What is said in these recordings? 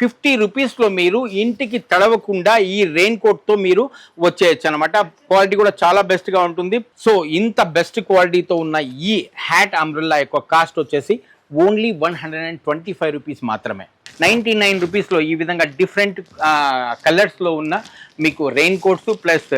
50 రూపీస్లో మీరు ఇంటికి తడవకుండా ఈ రెయిన్ కోట్తో మీరు వచ్చేయచ్చు అనమాట. క్వాలిటీ కూడా చాలా బెస్ట్గా ఉంటుంది. సో ఇంత బెస్ట్ క్వాలిటీతో ఉన్న ఈ హ్యాట్ అంబ్రెల్లా యొక్క కాస్ట్ వచ్చేసి ఓన్లీ 125 రూపీస్ మాత్రమే. 99 రూపీస్లో ఈ విధంగా డిఫరెంట్ కలర్స్లో ఉన్న మీకు రెయిన్ కోట్స్ ప్లస్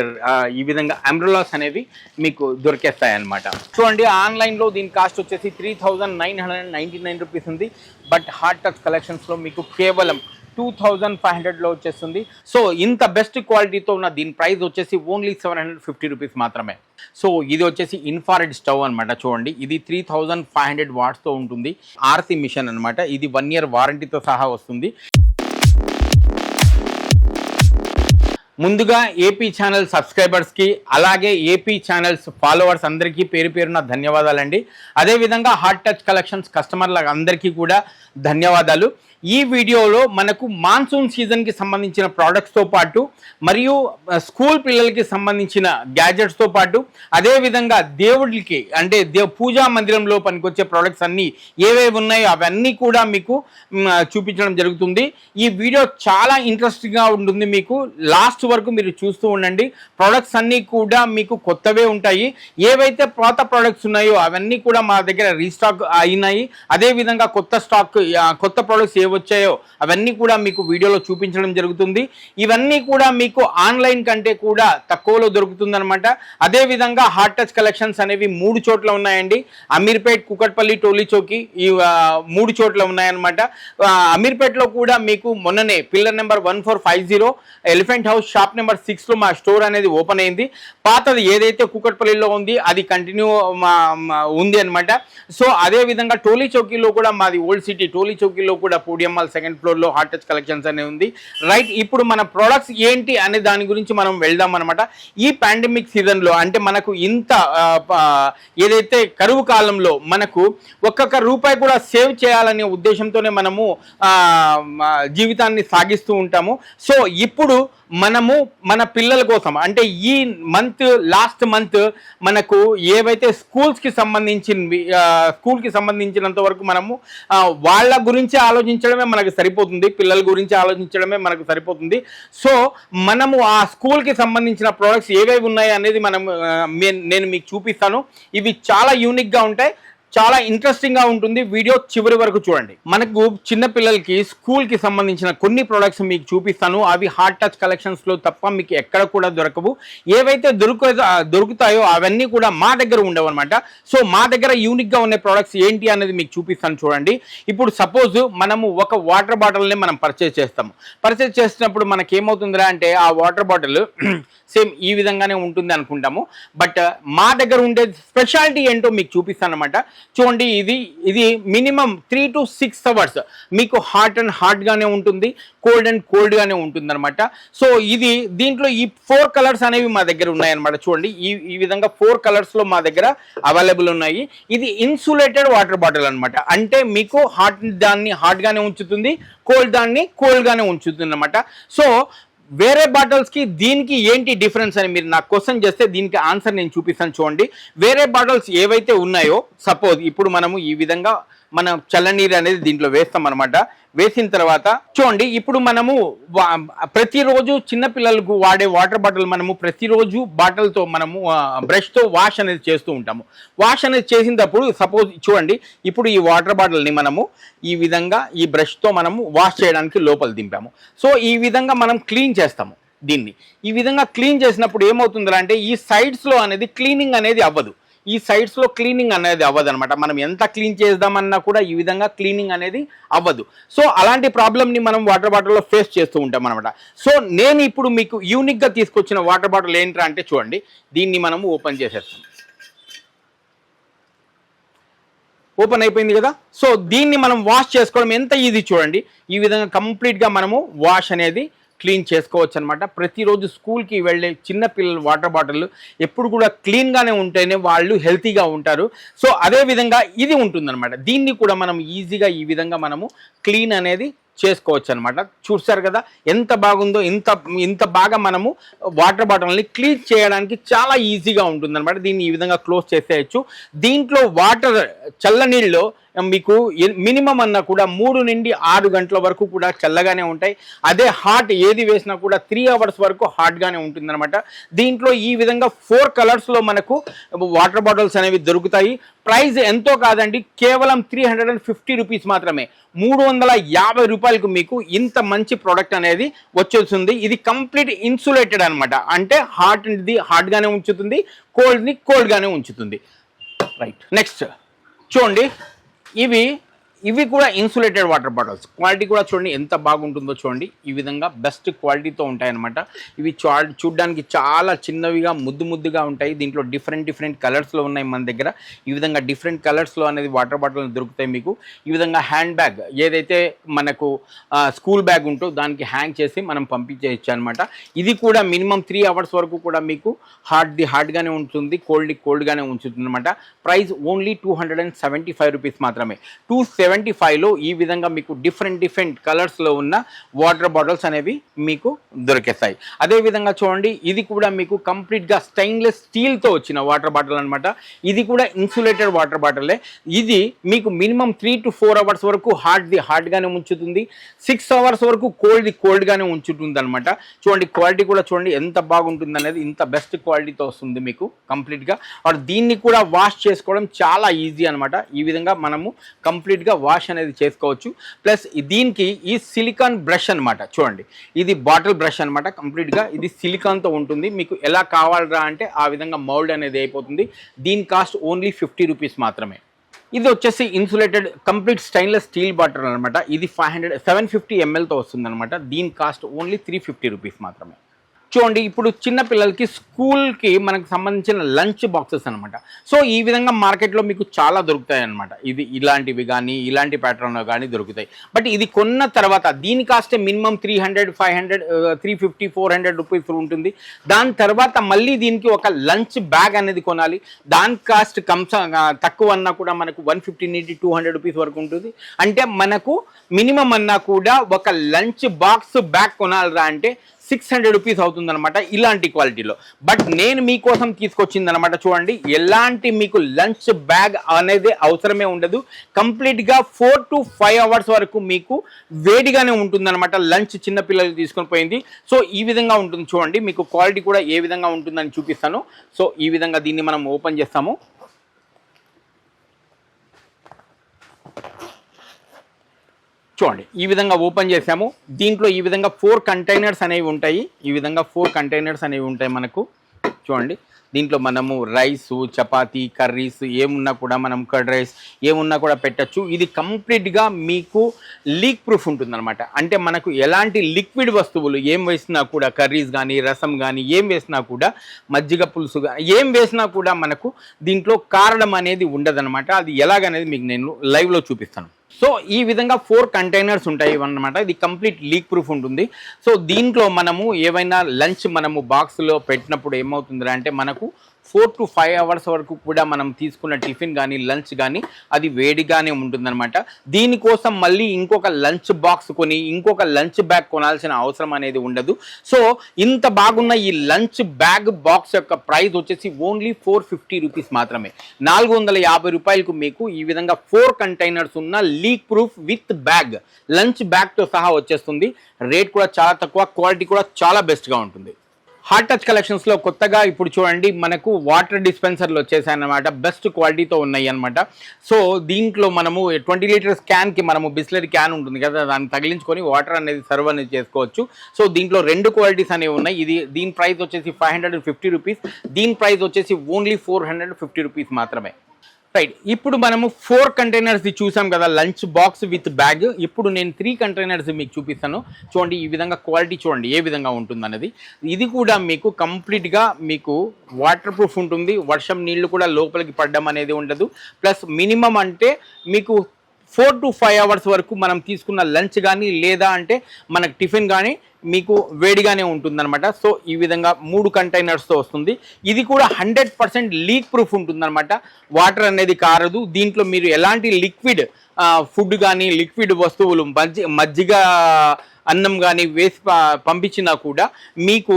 ఈ విధంగా అంబ్రెల్లాస్ అనేవి మీకు దొరికేస్తాయి అన్నమాట. చూడండి, ఆన్లైన్లో దీని కాస్ట్ వచ్చేసి 3999 రూపీస్ ఉంది. బట్ హార్ట్ టచ్ కలెక్షన్స్లో మీకు కేవలం 2500లో వచ్చేస్తుంది. సో ఇంత బెస్ట్ క్వాలిటీతో ఉన్న దీని ప్రైస్ వచ్చేసి ఓన్లీ 750 రూపీస్ మాత్రమే. సో ఇది వచ్చేసి ఇన్ఫ్రారెడ్ స్టవ్ అనమాట. చూడండి, ఇది 3500 వాట్స్తో ఉంటుంది. ఆర్సీ మిషన్ అనమాట. ఇది 1 year వారంటీతో సహా వస్తుంది. ముందుగా ఏపీ ఛానల్ సబ్స్క్రైబర్స్కి అలాగే ఏపీ ఛానల్స్ ఫాలోవర్స్ అందరికీ పేరు పేరున ధన్యవాదాలండి. అదేవిధంగా హార్ట్ టచ్ కలెక్షన్స్ కస్టమర్ల అందరికీ కూడా ధన్యవాదాలు. ఈ వీడియోలో మనకు మాన్సూన్ సీజన్కి సంబంధించిన ప్రోడక్ట్స్తో పాటు మరియు స్కూల్ పిల్లలకి సంబంధించిన గ్యాజెట్స్తో పాటు అదేవిధంగా దేవుడికి అంటే పూజా మందిరంలో పనికొచ్చే ప్రోడక్ట్స్ అన్నీ ఏవేవి ఉన్నాయో అవన్నీ కూడా మీకు చూపించడం జరుగుతుంది. ఈ వీడియో చాలా ఇంట్రెస్టింగ్గా ఉంటుంది. మీకు లాస్ట్ వరకు మీరు చూస్తూ ఉండండి. ప్రోడక్ట్స్ అన్నీ కూడా మీకు కొత్తవే ఉంటాయి. ఏవైతే పాత ప్రోడక్ట్స్ ఉన్నాయో అవన్నీ కూడా మా దగ్గర రీస్టాక్ అయినాయి. అదేవిధంగా కొత్త ప్రోడక్ట్స్ వచ్చాయో అవన్నీ కూడా మీకు వీడియోలో చూపించడం జరుగుతుంది. ఇవన్నీ కూడా మీకు ఆన్లైన్ కంటే కూడా తక్కువలో దొరుకుతుందన్నమాట. అదేవిధంగా హార్ట్ టచ్ కలెక్షన్స్ అనేవి 3 చోట్ల ఉన్నాయండి. అమీర్పేట్, కుకట్పల్లి, టోలీ చౌకీ ఈ 3 చోట్ల ఉన్నాయన్నమాట. అమీర్పేట్లో కూడా మీకు మొన్ననే pillar number 1450 elephant house shop number 6లో మా స్టోర్ అనేది ఓపెన్ అయింది. పాతది ఏదైతే కుకట్పల్లిలో ఉంది అది కంటిన్యూ ఉంది అనమాట. సో అదేవిధంగా టోలీ చౌకీలో కూడా మాది ఓల్డ్ సిటీ టోలీ చౌకీలో కూడా PDML 2nd floorలో హార్ట్ టచ్ కలెక్షన్స్ అనే ఉంది. రైట్, ఇప్పుడు మన ప్రోడక్ట్స్ ఏంటి అనే దాని గురించి మనం వెళ్దాం అనమాట. ఈ పాండమిక్ సీజన్లో అంటే మనకు ఇంత ఏదైతే కరువు కాలంలో మనకు ఒక్కొక్క రూపాయి కూడా సేవ్ చేయాలనే ఉద్దేశంతోనే మనము జీవితాన్ని సాగిస్తూ ఉంటాము. సో ఇప్పుడు మనము మన పిల్లల కోసం అంటే ఈ లాస్ట్ మంత్ మనకు ఏవైతే స్కూల్కి సంబంధించినంత వరకు మనము వాళ్ళ గురించి ఆలోచించడమే మనకు సరిపోతుంది. పిల్లల గురించి ఆలోచించడమే మనకు సరిపోతుంది. సో మనము ఆ స్కూల్కి సంబంధించిన ప్రోడక్ట్స్ ఏవేవి ఉన్నాయి అనేది నేను మీకు చూపిస్తాను. ఇవి చాలా యూనిక్గా ఉంటాయి, చాలా ఇంట్రెస్టింగ్గా ఉంటుంది. వీడియో చివరి వరకు చూడండి. మనకు చిన్న పిల్లలకి స్కూల్కి సంబంధించిన కొన్ని ప్రోడక్ట్స్ మీకు చూపిస్తాను. అవి హార్ట్ టచ్ కలెక్షన్స్లో తప్ప మీకు ఎక్కడ కూడా దొరకవు. ఏవైతే దొరుకుతాయో అవన్నీ కూడా మా దగ్గర ఉండవు అనమాట. సో మా దగ్గర యూనిక్గా ఉన్న ప్రోడక్ట్స్ ఏంటి అనేది మీకు చూపిస్తాను చూడండి. ఇప్పుడు సపోజ్ మనము ఒక వాటర్ బాటిల్ని మనం పర్చేజ్ చేస్తాము. పర్చేజ్ చేసినప్పుడు మనకి ఏమవుతుందిరా అంటే ఆ వాటర్ బాటిల్ సేమ్ ఈ విధంగానే ఉంటుంది అనుకుంటాము. బట్ మా దగ్గర ఉండే స్పెషాలిటీ ఏంటో మీకు చూపిస్తాను అనమాట. చూడండి, ఇది మినిమం 3 to 6 hours మీకు హాట్గానే ఉంటుంది, కోల్డ్గానే ఉంటుంది అనమాట. సో దీంట్లో ఈ 4 కలర్స్ అనేవి మా దగ్గర ఉన్నాయన్నమాట. చూడండి, ఈ విధంగా 4 కలర్స్లో మా దగ్గర అవైలబుల్ ఉన్నాయి. ఇది ఇన్సులేటెడ్ వాటర్ బాటిల్ అనమాట. అంటే మీకు దాన్ని హాట్గానే ఉంచుతుంది, దాన్ని కోల్డ్గానే ఉంచుతుంది అనమాట. సో వేరే బాటిల్స్కి దీనికి ఏంటి డిఫరెన్స్ అని మీరు నాకు క్వశ్చన్ చేస్తే దీనికి ఆన్సర్ నేను చూపిస్తాను చూడండి. వేరే బాటిల్స్ ఏవైతే ఉన్నాయో సపోజ్ ఇప్పుడు మనము ఈ విధంగా మనం చల్లనీరు అనేది దీంట్లో వేస్తాం అనమాట. వేసిన తర్వాత చూడండి, ఇప్పుడు మనము ప్రతిరోజు చిన్నపిల్లలకు వాడే వాటర్ బాటిల్ మనము ప్రతిరోజు బాటిల్తో మనము బ్రష్తో వాష్ అనేది చేస్తూ ఉంటాము. వాష్ అనేది చేసినప్పుడు సపోజ్ చూడండి, ఇప్పుడు ఈ వాటర్ బాటిల్ని మనము ఈ విధంగా ఈ బ్రష్తో మనము వాష్ చేయడానికి లోపల దింపాము. సో ఈ విధంగా మనం క్లీన్ చేస్తాము. దీన్ని ఈ విధంగా క్లీన్ చేసినప్పుడు ఏమవుతుందా అంటే ఈ సైడ్స్లో అనేది క్లీనింగ్ అనేది అవ్వదు. ఈ సైడ్స్లో క్లీనింగ్ అనేది అవ్వదు అనమాట. మనం ఎంత క్లీన్ చేద్దామన్నా కూడా ఈ విధంగా క్లీనింగ్ అనేది అవ్వదు. సో అలాంటి ప్రాబ్లమ్ని మనం వాటర్ బాటిల్లో ఫేస్ చేస్తూ ఉంటాం అనమాట. సో నేను ఇప్పుడు మీకు యూనిక్గా తీసుకొచ్చిన వాటర్ బాటిల్ ఏంట్రా అంటే చూడండి, దీన్ని మనము ఓపెన్ చేసేస్తాం. ఓపెన్ అయిపోయింది కదా. సో దీన్ని మనం వాష్ చేసుకోవడం ఎంత ఈజీ చూడండి. ఈ విధంగా కంప్లీట్గా మనము వాష్ అనేది క్లీన్ చేసుకోవచ్చు అనమాట. ప్రతిరోజు స్కూల్కి వెళ్ళే చిన్న పిల్లలు వాటర్ బాటిల్ ఎప్పుడు కూడా క్లీన్గానే ఉంటేనే వాళ్ళు హెల్తీగా ఉంటారు. సో అదేవిధంగా ఇది ఉంటుందన్నమాట. దీన్ని కూడా మనం ఈజీగా ఈ విధంగా మనము క్లీన్ అనేది చేసుకోవచ్చు అనమాట. చూసారు కదా ఎంత బాగుందో. ఇంత బాగా మనము వాటర్ బాటిల్ని క్లీన్ చేయడానికి చాలా ఈజీగా ఉంటుందన్నమాట. దీన్ని ఈ విధంగా క్లోజ్ చేసేయచ్చు. దీంట్లో చల్ల నీళ్ళలో మీకు మినిమం అన్నా కూడా 3 నుండి 6 గంటల వరకు కూడా చల్లగానే ఉంటాయి. అదే హాట్ ఏది వేసినా కూడా 3 అవర్స్ వరకు హాట్గానే ఉంటుందన్నమాట. దీంట్లో ఈ విధంగా 4 కలర్స్లో మనకు వాటర్ బాటిల్స్ అనేవి దొరుకుతాయి. ప్రైస్ ఎంతో కాదండి, కేవలం 350 రూపీస్ మాత్రమే. 350 రూపాయలకు మీకు ఇంత మంచి ప్రోడక్ట్ అనేది వచ్చేస్తుంది. ఇది కంప్లీట్ ఇన్సులేటెడ్ అనమాట, అంటే హాట్గానే ఉంచుతుంది, కోల్డ్ని కోల్డ్గానే ఉంచుతుంది. రైట్, నెక్స్ట్ చూడండి, ఇవి కూడా ఇన్సులేటెడ్ వాటర్ బాటిల్స్. క్వాలిటీ కూడా చూడండి ఎంత బాగుంటుందో చూడండి. ఈ విధంగా బెస్ట్ క్వాలిటీతో ఉంటాయన్నమాట. ఇవి చూడడానికి చాలా చిన్నవిగా ముద్దుగా ఉంటాయి. దీంట్లో డిఫరెంట్ కలర్స్లో ఉన్నాయి మన దగ్గర. ఈ విధంగా డిఫరెంట్ కలర్స్లో అనేది వాటర్ బాటిల్ దొరుకుతాయి మీకు. ఈ విధంగా హ్యాండ్ బ్యాగ్ ఏదైతే మనకు స్కూల్ బ్యాగ్ ఉంటో దానికి హ్యాంగ్ చేసి మనం పంపించేయచ్చు అనమాట. ఇది కూడా మినిమం 3 అవర్స్ వరకు కూడా మీకు హాట్గానే ఉంటుంది, కోల్డ్గానే ఉంచుతుంది అనమాట. ప్రైస్ ఓన్లీ 275 రూపీస్ మాత్రమే. 275లో ఈ విధంగా మీకు డిఫరెంట్ కలర్స్లో ఉన్న వాటర్ బాటిల్స్ అనేవి మీకు దొరికేస్తాయి. అదేవిధంగా చూడండి, ఇది కూడా మీకు కంప్లీట్గా స్టెయిన్లెస్ స్టీల్తో వచ్చిన వాటర్ బాటిల్ అనమాట. ఇది కూడా ఇన్సులేటెడ్ వాటర్ బాటిలే. ఇది మీకు మినిమం 3 to 4 అవర్స్ వరకు హాట్గానే ఉంచుతుంది, 6 అవర్స్ వరకు కోల్డ్గానే ఉంచుతుంది అనమాట. చూడండి క్వాలిటీ కూడా చూడండి ఎంత బాగుంటుంది అనేది. ఇంత బెస్ట్ క్వాలిటీతో వస్తుంది మీకు కంప్లీట్గా. దీన్ని కూడా వాష్ చేసుకోవడం చాలా ఈజీ అనమాట. ఈ విధంగా మనము కంప్లీట్గా వాష్ అనేది చేసుకోవచ్చు. ప్లస్ దీనికి ఈ సిలికాన్ బ్రష్ అనమాట. చూడండి, ఇది బాటిల్ బ్రష్ అనమాట. కంప్లీట్గా ఇది సిలికాన్తో ఉంటుంది. మీకు ఎలా కావాలరా అంటే ఆ విధంగా మౌల్డ్ అనేది అయిపోతుంది. దీని కాస్ట్ ఓన్లీ 50 రూపీస్ మాత్రమే. ఇది వచ్చేసి insulated complete stainless steel bottle అనమాట. ఇది 750 mlతో వస్తుంది అనమాట. దీని కాస్ట్ ఓన్లీ 350 రూపీస్ మాత్రమే. చూడండి, ఇప్పుడు చిన్న పిల్లలకి స్కూల్కి మనకు సంబంధించిన లంచ్ బాక్సెస్ అనమాట. సో ఈ విధంగా మార్కెట్లో మీకు చాలా దొరుకుతాయి అనమాట. ఇది ఇలాంటివి కానీ ఇలాంటి ప్యాటర్న్లో కానీ దొరుకుతాయి. బట్ ఇది కొన్న తర్వాత దీని కాస్టే మినిమం 300, 500, 350, 400 రూపీస్ ఉంటుంది. దాని తర్వాత మళ్ళీ దీనికి ఒక లంచ్ బ్యాగ్ అనేది కొనాలి. దాని కాస్ట్ తక్కువ అన్నా కూడా మనకు 150 నుండి 200 రూపీస్ వరకు ఉంటుంది. అంటే మనకు మినిమం అన్నా కూడా ఒక లంచ్ బాక్స్ బ్యాగ్ కొనాలిరా అంటే 600 రూపీస్ అవుతుందన్నమాట ఇలాంటి క్వాలిటీలో. బట్ నేను మీకోసం తీసుకొచ్చిందనమాట. చూడండి, ఎలాంటి మీకు లంచ్ బ్యాగ్ అనేది అవసరమే ఉండదు. కంప్లీట్గా 4 to 5 అవర్స్ వరకు మీకు వేడిగానే ఉంటుందన్నమాట. లంచ్ చిన్నపిల్లలు తీసుకొని పోయింది. సో ఈ విధంగా ఉంటుంది చూడండి. మీకు క్వాలిటీ కూడా ఏ విధంగా ఉంటుందని చూపిస్తాను. సో ఈ విధంగా దీన్ని మనం ఓపెన్ చేస్తాము. చూడండి, ఈ విధంగా ఓపెన్ చేసాము. దీంట్లో ఈ విధంగా 4 కంటైనర్స్ అనేవి ఉంటాయి. ఈ విధంగా 4 కంటైనర్స్ అనేవి ఉంటాయి మనకు. చూడండి, దీంట్లో మనము రైసు, చపాతీ, కర్రీస్ ఏమున్నా కూడా మనం కర్డ్ రైస్ ఏమున్నా కూడా పెట్టచ్చు. ఇది కంప్లీట్గా మీకు లీక్ ప్రూఫ్ ఉంటుందన్నమాట. అంటే మనకు ఎలాంటి లిక్విడ్ వస్తువులు ఏం వేసినా కూడా, కర్రీస్ కానీ రసం కానీ ఏం వేసినా కూడా, మజ్జిగ పులుసు కానీ ఏం వేసినా కూడా మనకు దీంట్లో కారడం అనేది ఉండదన్నమాట. అది ఎలాగనేది మీకు నేను లైవ్లో చూపిస్తాను. సో ఈ విధంగా 4 కంటైనర్స్ ఉంటాయి అన్నమాట. ఇది కంప్లీట్ లీక్ ప్రూఫ్ ఉంటుంది. సో దీంట్లో మనము ఏవైనా లంచ్ మనము బాక్స్లో పెట్టినప్పుడు ఏమవుతుందంటే అంటే మనకు 4 to 5 అవర్స్ వరకు కూడా మనం తీసుకున్న టిఫిన్ కానీ లంచ్ కానీ అది వేడిగానే ఉంటుందన్నమాట. దీనికోసం మళ్ళీ ఇంకొక లంచ్ బాక్స్ కొని ఇంకొక లంచ్ బ్యాగ్ కొనాల్సిన అవసరం అనేది ఉండదు. సో ఇంత బాగున్న ఈ లంచ్ బ్యాగ్ బాక్స్ యొక్క ప్రైస్ వచ్చేసి ఓన్లీ 450 రూపీస్ మాత్రమే. 450 రూపాయలకు మీకు ఈ విధంగా 4 కంటైనర్స్ ఉన్న leak proof with bag, lunch బ్యాగ్తో సహా వచ్చేస్తుంది. రేట్ కూడా చాలా తక్కువ, క్వాలిటీ కూడా చాలా బెస్ట్గా ఉంటుంది. హార్ట్ టచ్ కలెక్షన్స్లో కొత్తగా ఇప్పుడు చూడండి మనకు వాటర్ డిస్పెన్సర్లు వచ్చేసాయన్నమాట. బెస్ట్ క్వాలిటీతో ఉన్నాయి అనమాట. సో దీంట్లో మనము 20 లీటర్స్ క్యాన్కి మనము బిస్లరీ క్యాన్ ఉంటుంది కదా, దాన్ని తగిలించుకొని వాటర్ అనేది సర్వ్ అనేది చేసుకోవచ్చు. సో దీంట్లో 2 క్వాలిటీస్ అనేవి ఉన్నాయి. దీని ప్రైస్ వచ్చేసి 550 రూపీస్. దీని ప్రైస్ వచ్చేసి ఓన్లీ 450 రూపీస్ మాత్రమే. రైట్, ఇప్పుడు మనము 4 కంటైనర్స్ చూసాం కదా లంచ్ బాక్స్ విత్ బ్యాగ్. ఇప్పుడు నేను 3 కంటైనర్స్ మీకు చూపిస్తాను. చూడండి, ఈ విధంగా క్వాలిటీ చూడండి ఏ విధంగా ఉంటుంది అన్నది. ఇది కూడా మీకు కంప్లీట్గా మీకు వాటర్ ప్రూఫ్ ఉంటుంది. వర్షం నీళ్లు కూడా లోపలికి పడడం అనేది ఉండదు. ప్లస్ మినిమం అంటే మీకు 4 to 5 అవర్స్ వరకు మనం తీసుకున్న లంచ్ కానీ లేదా అంటే మనకు టిఫిన్ కానీ మీకు వేడిగానే ఉంటుందన్నమాట. సో ఈ విధంగా 3 కంటైనర్స్తో వస్తుంది. ఇది కూడా 100% లీక్ ప్రూఫ్ ఉంటుందన్నమాట. వాటర్ అనేది కారదు. దీంట్లో మీరు ఎలాంటి లిక్విడ్ ఫుడ్ కానీ లిక్విడ్ వస్తువులు మజ్జిగ అన్నం కానీ వేసి పంపించినా కూడా మీకు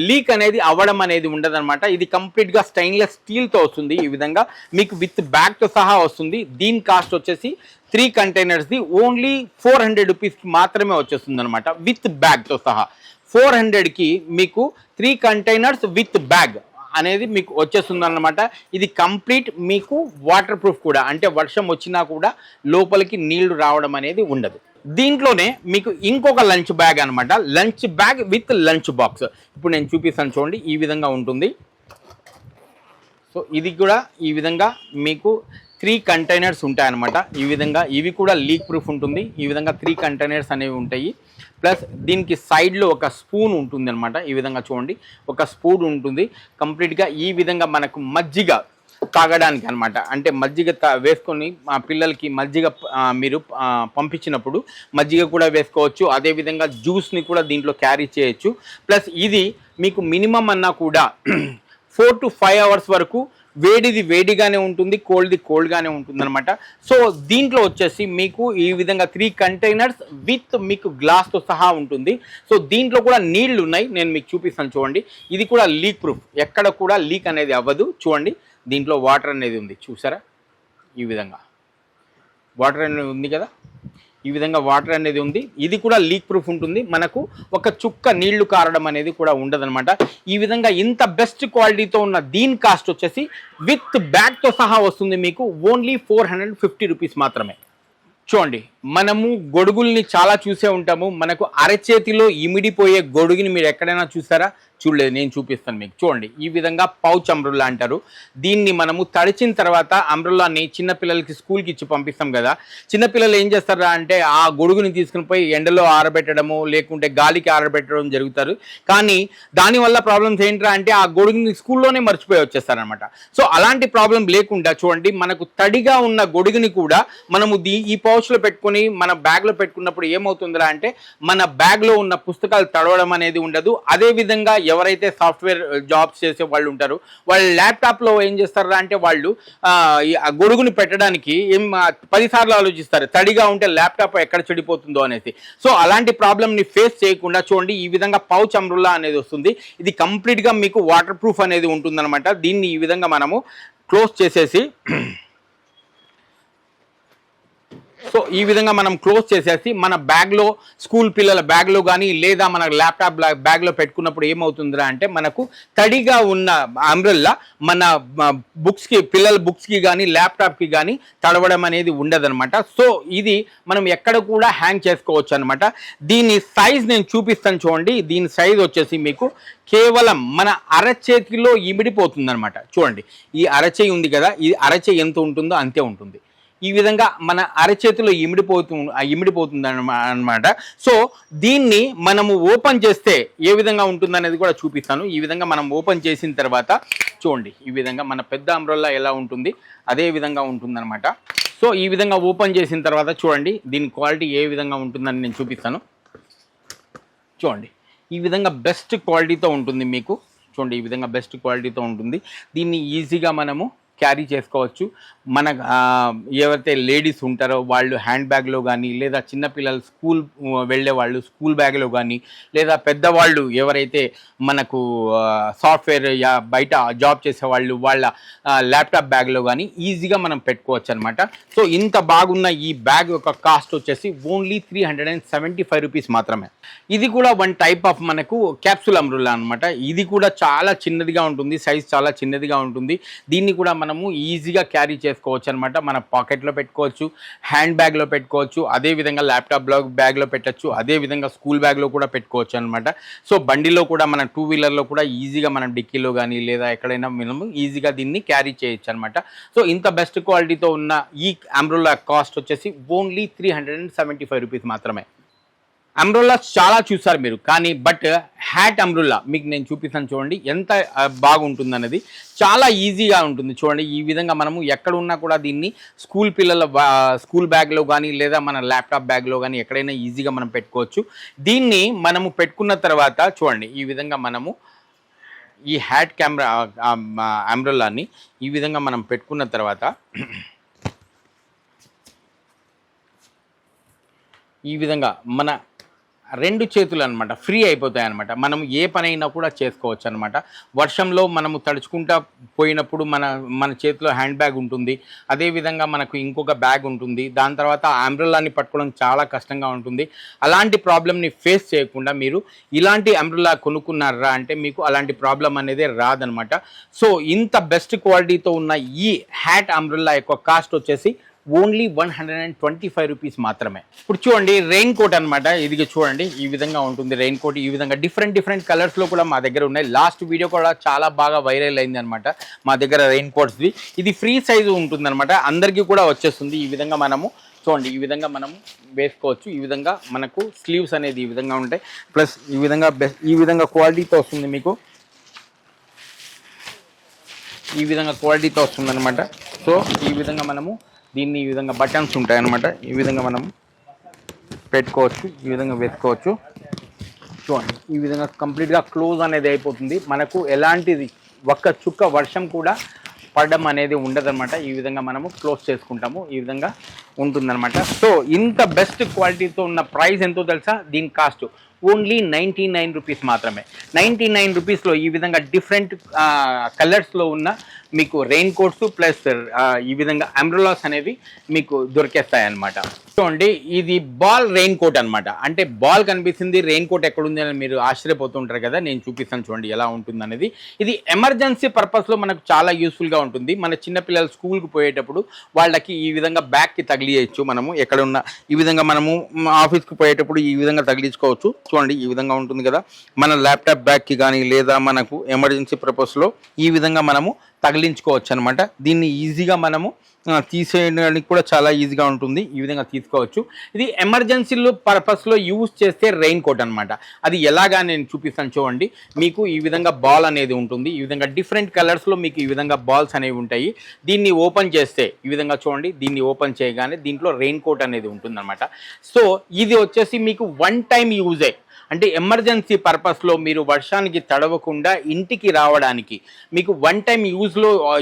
లీక్ అనేది అవ్వడం అనేది ఉండదన్నమాట. ఇది కంప్లీట్గా స్టెయిన్లెస్ స్టీల్తో వస్తుంది. ఈ విధంగా మీకు విత్ బ్యాగ్తో సహా వస్తుంది. దీని కాస్ట్ వచ్చేసి 3 కంటైనర్స్ది ఓన్లీ 400 రూపీస్కి మాత్రమే వచ్చేస్తుంది అనమాట, విత్ బ్యాగ్తో సహా. 400కి మీకు 3 కంటైనర్స్ విత్ బ్యాగ్ అనేది మీకు వచ్చేస్తుంది అన్నమాట. ఇది కంప్లీట్ మీకు వాటర్ ప్రూఫ్ కూడా, అంటే వర్షం వచ్చినా కూడా లోపలికి నీళ్లు రావడం అనేది ఉండదు. దీంట్లోనే మీకు ఇంకొక లంచ్ బ్యాగ్ అనమాట, lunch bag with lunch box. ఇప్పుడు నేను చూపిస్తాను చూడండి, ఈ విధంగా ఉంటుంది. సో ఇది కూడా ఈ విధంగా మీకు 3 కంటైనర్స్ ఉంటాయన్నమాట. ఈ విధంగా ఇవి కూడా లీక్ ప్రూఫ్ ఉంటుంది. ఈ విధంగా 3 కంటైనర్స్ అనేవి ఉంటాయి. ప్లస్ దీనికి సైడ్లో ఒక స్పూన్ ఉంటుంది అనమాట. ఈ విధంగా చూడండి, ఒక స్పూన్ ఉంటుంది. కంప్లీట్గా ఈ విధంగా మనకు మజ్జిగ తాగడానికి అనమాట, అంటే మజ్జిగ వేసుకొని మా పిల్లలకి మజ్జిగ మీరు పంపించినప్పుడు మజ్జిగ కూడా వేసుకోవచ్చు. అదేవిధంగా జ్యూస్ని కూడా దీంట్లో క్యారీ చేయొచ్చు. ప్లస్ ఇది మీకు మినిమం అన్నా కూడా 4 to 5 అవర్స్ వరకు వేడిది వేడిగానే ఉంటుంది, కోల్డ్ది కోల్డ్గానే ఉంటుంది అనమాట. సో దీంట్లో వచ్చేసి మీకు ఈ విధంగా 3 కంటైనర్స్ విత్ మీకు గ్లాస్తో సహా ఉంటుంది. సో దీంట్లో కూడా నీళ్లు ఉన్నాయి, నేను మీకు చూపిస్తాను చూడండి. ఇది కూడా లీక్ ప్రూఫ్, ఎక్కడ కూడా లీక్ అనేది అవ్వదు. చూడండి, దీంట్లో వాటర్ అనేది ఉంది, చూసారా? ఈ విధంగా వాటర్ అనేది ఉంది కదా, ఈ విధంగా వాటర్ అనేది ఉంది. ఇది కూడా లీక్ ప్రూఫ్ ఉంటుంది, మనకు ఒక చుక్క నీళ్లు కారడం అనేది కూడా ఉండదన్నమాట. ఈ విధంగా ఇంత బెస్ట్ క్వాలిటీతో ఉన్న దీని కాస్ట్ వచ్చేసి విత్ బ్యాగ్తో సహా వస్తుంది మీకు ఓన్లీ 450 రూపీస్ మాత్రమే. చూడండి, మనము గొడుగుల్ని చాలా చూసే ఉంటాము. మనకు అరచేతిలో ఇమిడిపోయే గొడుగుని మీరు ఎక్కడైనా చూసారా? చూడలేదు, నేను చూపిస్తాను మీకు. చూడండి, ఈ విధంగా పౌచ్ అంబ్రెల్లా అంటారు దీన్ని. మనము తడిచిన తర్వాత అంబ్రెల్లాని చిన్నపిల్లలకి స్కూల్కి ఇచ్చి పంపిస్తాం కదా. చిన్నపిల్లలు ఏం చేస్తారా అంటే ఆ గొడుగుని తీసుకుని పోయి ఎండలో ఆరబెట్టడము లేకుంటే గాలికి ఆరబెట్టడం జరుగుతారు. కానీ దానివల్ల ప్రాబ్లమ్స్ ఏంట్రా అంటే ఆ గొడుగుని స్కూల్లోనే మర్చిపోయి వచ్చేస్తారనమాట. సో అలాంటి ప్రాబ్లం లేకుండా చూడండి, మనకు తడిగా ఉన్న గొడుగుని కూడా మనము ఈ పౌచ్లో పెట్టుకొని మన బ్యాగ్లో పెట్టుకున్నప్పుడు ఏమవుతుందిరా అంటే మన బ్యాగ్లో ఉన్న పుస్తకాలు తడవడం అనేది ఉండదు. అదేవిధంగా ఎవరైతే సాఫ్ట్వేర్ జాబ్స్ చేసే వాళ్ళు ఉంటారో వాళ్ళు ల్యాప్టాప్లో ఏం చేస్తారా అంటే వాళ్ళు ఆ గొడుగుని పెట్టడానికి 10 సార్లు ఆలోచిస్తారు, తడిగా ఉంటే ల్యాప్టాప్ ఎక్కడ చెడిపోతుందో అనేసి. సో అలాంటి ప్రాబ్లమ్ని ఫేస్ చేయకుండా చూడండి, ఈ విధంగా పౌచ్ అంబ్రెల్లా అనేది వస్తుంది. ఇది కంప్లీట్గా మీకు వాటర్ ప్రూఫ్ అనేది ఉంటుందన్నమాట. దీన్ని ఈ విధంగా మనము క్లోజ్ చేసేసి సో ఈ విధంగా మనం క్లోజ్ చేసేసి మన బ్యాగ్లో, స్కూల్ పిల్లల బ్యాగ్లో కానీ లేదా మన ల్యాప్టాప్ బ్యాగ్లో పెట్టుకున్నప్పుడు ఏమవుతుందిరా అంటే మనకు తడిగా ఉన్న అంబ్రెల్లా మన బుక్స్కి, పిల్లల బుక్స్కి కానీ ల్యాప్టాప్కి కానీ తడవడం అనేది ఉండదన్నమాట. సో ఇది మనం ఎక్కడ కూడా హ్యాంగ్ చేసుకోవచ్చు అనమాట. దీని సైజ్ నేను చూపిస్తాను చూడండి. దీని సైజ్ వచ్చేసి మీకు కేవలం మన అరచేతిలో ఇమిడిపోతుంది అనమాట. చూడండి, ఈ అరచేయి ఉంది కదా, ఈ అరచేయి ఎంత ఉంటుందో అంతే ఉంటుంది. ఈ విధంగా మన అరచేతిలో ఇమిడిపోతుంది అనమాట. సో దీన్ని మనము ఓపెన్ చేస్తే ఏ విధంగా ఉంటుందనేది కూడా చూపిస్తాను. ఈ విధంగా మనం ఓపెన్ చేసిన తర్వాత చూడండి, ఈ విధంగా మన పెద్ద అంబ్రెల్లా ఎలా ఉంటుంది అదే విధంగా ఉంటుందన్నమాట. సో ఈ విధంగా ఓపెన్ చేసిన తర్వాత చూడండి, దీని క్వాలిటీ ఏ విధంగా ఉంటుందని నేను చూపిస్తాను. చూడండి, ఈ విధంగా బెస్ట్ క్వాలిటీతో ఉంటుంది మీకు. చూడండి, ఈ విధంగా బెస్ట్ క్వాలిటీతో ఉంటుంది. దీన్ని ఈజీగా మనము క్యారీ చేసుకోవచ్చు. మన ఎవరైతే లేడీస్ ఉంటారో వాళ్ళు హ్యాండ్ బ్యాగ్లో కానీ లేదా చిన్నపిల్లలు స్కూల్ వెళ్ళే వాళ్ళు స్కూల్ బ్యాగ్లో కానీ లేదా పెద్దవాళ్ళు ఎవరైతే మనకు సాఫ్ట్వేర్ బయట జాబ్ చేసేవాళ్ళు వాళ్ళ ల్యాప్టాప్ బ్యాగ్లో కానీ ఈజీగా మనం పెట్టుకోవచ్చు అనమాట. సో ఇంత బాగున్న ఈ బ్యాగ్ యొక్క కాస్ట్ వచ్చేసి ఓన్లీ 375 రూపీస్ మాత్రమే. ఇది కూడా వన్ టైప్ ఆఫ్ మనకు క్యాప్సూల్ అంబ్రెల్లా అనమాట. ఇది కూడా చాలా చిన్నదిగా ఉంటుంది, సైజ్ చాలా చిన్నదిగా ఉంటుంది. దీన్ని కూడా మనము ఈజీగా క్యారీ చేసుకోవచ్చు అనమాట. మన పాకెట్లో పెట్టుకోవచ్చు, హ్యాండ్ బ్యాగ్లో పెట్టుకోవచ్చు, అదేవిధంగా ల్యాప్టాప్ బ్యాగ్లో పెట్టచ్చు, అదేవిధంగా స్కూల్ బ్యాగ్లో కూడా పెట్టుకోవచ్చు అనమాట. సో బండిలో కూడా మన 2 వీలర్లో కూడా ఈజీగా మనం డిక్కీలో కానీ లేదా ఎక్కడైనా మనము ఈజీగా దీన్ని క్యారీ చేయొచ్చు అనమాట. సో ఇంత బెస్ట్ క్వాలిటీతో ఉన్న ఈ అంబ్రెల్లా కాస్ట్ వచ్చేసి ఓన్లీ 375 రూపీస్ మాత్రమే. అంబ్రెల్లాస్ చాలా చూసారు మీరు, కానీ బట్ హ్యాట్ అంబ్రెల్లా మీకు నేను చూపిస్తాను చూడండి ఎంత బాగుంటుంది అన్నది. చాలా ఈజీగా ఉంటుంది చూడండి. ఈ విధంగా మనము ఎక్కడ ఉన్నా కూడా దీన్ని పిల్లల స్కూల్ బ్యాగ్లో కానీ లేదా మన ల్యాప్టాప్ బ్యాగ్లో కానీ ఎక్కడైనా ఈజీగా మనం పెట్టుకోవచ్చు. దీన్ని మనము పెట్టుకున్న తర్వాత చూడండి, ఈ విధంగా మనము ఈ హ్యాట్ అంబ్రెల్లాని ఈ విధంగా మనం పెట్టుకున్న తర్వాత ఈ విధంగా మన రెండు చేతులు అనమాట ఫ్రీ అయిపోతాయి అనమాట. మనం ఏ పనైనా కూడా చేసుకోవచ్చు అనమాట. వర్షంలో మనము తడుచుకుంటా పోయినప్పుడు మన చేతిలో హ్యాండ్ బ్యాగ్ ఉంటుంది, అదేవిధంగా మనకు ఇంకొక బ్యాగ్ ఉంటుంది, దాని తర్వాత అంబ్రెల్లాని పట్టుకోవడం చాలా కష్టంగా ఉంటుంది. అలాంటి ప్రాబ్లమ్ని ఫేస్ చేయకుండా మీరు ఇలాంటి అంబ్రెల్లా కొనుక్కున్నారా అంటే మీకు అలాంటి ప్రాబ్లం అనేది రాదనమాట. సో ఇంత బెస్ట్ క్వాలిటీతో ఉన్న ఈ హ్యాట్ అంబ్రెల్లా యొక్క కాస్ట్ వచ్చేసి ఓన్లీ 125 రూపీస్ మాత్రమే. ఇప్పుడు చూడండి రెయిన్ కోట్ అనమాట. ఇది చూడండి ఈ విధంగా ఉంటుంది రెయిన్ కోట్. ఈ విధంగా డిఫరెంట్ కలర్స్లో కూడా మా దగ్గర ఉన్నాయి. లాస్ట్ వీడియో కూడా చాలా బాగా వైరల్ అయింది అనమాట మా దగ్గర రెయిన్ కోట్స్ది. ఇది ఫ్రీ సైజు ఉంటుంది అనమాట, అందరికీ కూడా వచ్చేస్తుంది. ఈ విధంగా మనము చూడండి ఈ విధంగా మనము వేసుకోవచ్చు. ఈ విధంగా మనకు స్లీవ్స్ అనేది ఈ విధంగా ఉంటాయి, ప్లస్ ఈ విధంగా క్వాలిటీతో వస్తుంది మీకు, ఈ విధంగా క్వాలిటీతో వస్తుంది అనమాట. సో ఈ విధంగా మనము దీన్ని ఈ విధంగా బటన్స్ ఉంటాయన్నమాట, ఈ విధంగా మనం పెట్టుకోవచ్చు, ఈ విధంగా వేసుకోవచ్చు. చూడండి ఈ విధంగా కంప్లీట్గా క్లోజ్ అనేది అయిపోతుంది. మనకు ఎలాంటిది ఒక్క చుక్క వర్షం కూడా పడడం అనేది ఉండదన్నమాట. ఈ విధంగా మనము క్లోజ్ చేసుకుంటాము, ఈ విధంగా ఉంటుందన్నమాట. సో ఇంత బెస్ట్ క్వాలిటీతో ఉన్న ప్రైస్ ఎంతో తెలుసా? దీని కాస్ట్ ఓన్లీ 99 రూపీస్ మాత్రమే. 99 రూపీస్లో ఈ విధంగా డిఫరెంట్ కలర్స్లో ఉన్న మీకు రెయిన్ కోట్స్ ప్లస్ ఈ విధంగా అంబ్రెల్లాస్ అనేవి మీకు దొరికేస్తాయి అన్నమాట. చూడండి ఇది బాల్ రెయిన్ కోట్ అనమాట. అంటే బాల్ కనిపిస్తుంది, రెయిన్ కోట్ ఎక్కడుంది అని మీరు ఆశ్చర్యపోతుంటారు కదా. నేను చూపిస్తాను చూడండి ఎలా ఉంటుంది అనేది. ఇది ఎమర్జెన్సీ పర్పస్లో మనకు చాలా యూస్ఫుల్గా ఉంటుంది. మన చిన్నపిల్లలు స్కూల్కి పోయేటప్పుడు వాళ్ళకి ఈ విధంగా బ్యాగ్కి తగిలియచ్చు. మనము ఎక్కడున్న ఈ విధంగా మనము ఆఫీస్కి పోయేటప్పుడు ఈ విధంగా తగిలించుకోవచ్చు. చూడండి ఈ విధంగా ఉంటుంది కదా. మన ల్యాప్టాప్ బ్యాగ్కి కానీ లేదా మనకు ఎమర్జెన్సీ పర్పస్లో ఈ విధంగా మనము తగిలించుకోవచ్చు అనమాట. దీన్ని ఈజీగా మనము తీసేయడానికి కూడా చాలా ఈజీగా ఉంటుంది, ఈ విధంగా తీసుకోవచ్చు. ఇది ఎమర్జెన్సీలో పర్పస్లో యూజ్ చేస్తే రెయిన్ కోట్ అనమాట. అది ఎలాగా నేను చూపిస్తాను చూడండి. మీకు ఈ విధంగా బాల్ అనేది ఉంటుంది, ఈ విధంగా డిఫరెంట్ కలర్స్లో మీకు ఈ విధంగా బాల్స్ అనేవి ఉంటాయి. దీన్ని ఓపెన్ చేస్తే ఈ విధంగా చూడండి, దీన్ని ఓపెన్ చేయగానే దీంట్లో రెయిన్ కోట్ అనేది ఉంటుందన్నమాట. సో ఇది వచ్చేసి మీకు వన్ టైం యూజే, అంటే ఎమర్జెన్సీ పర్పస్లో మీరు వర్షానికి తడవకుండా ఇంటికి రావడానికి మీకు వన్ టైం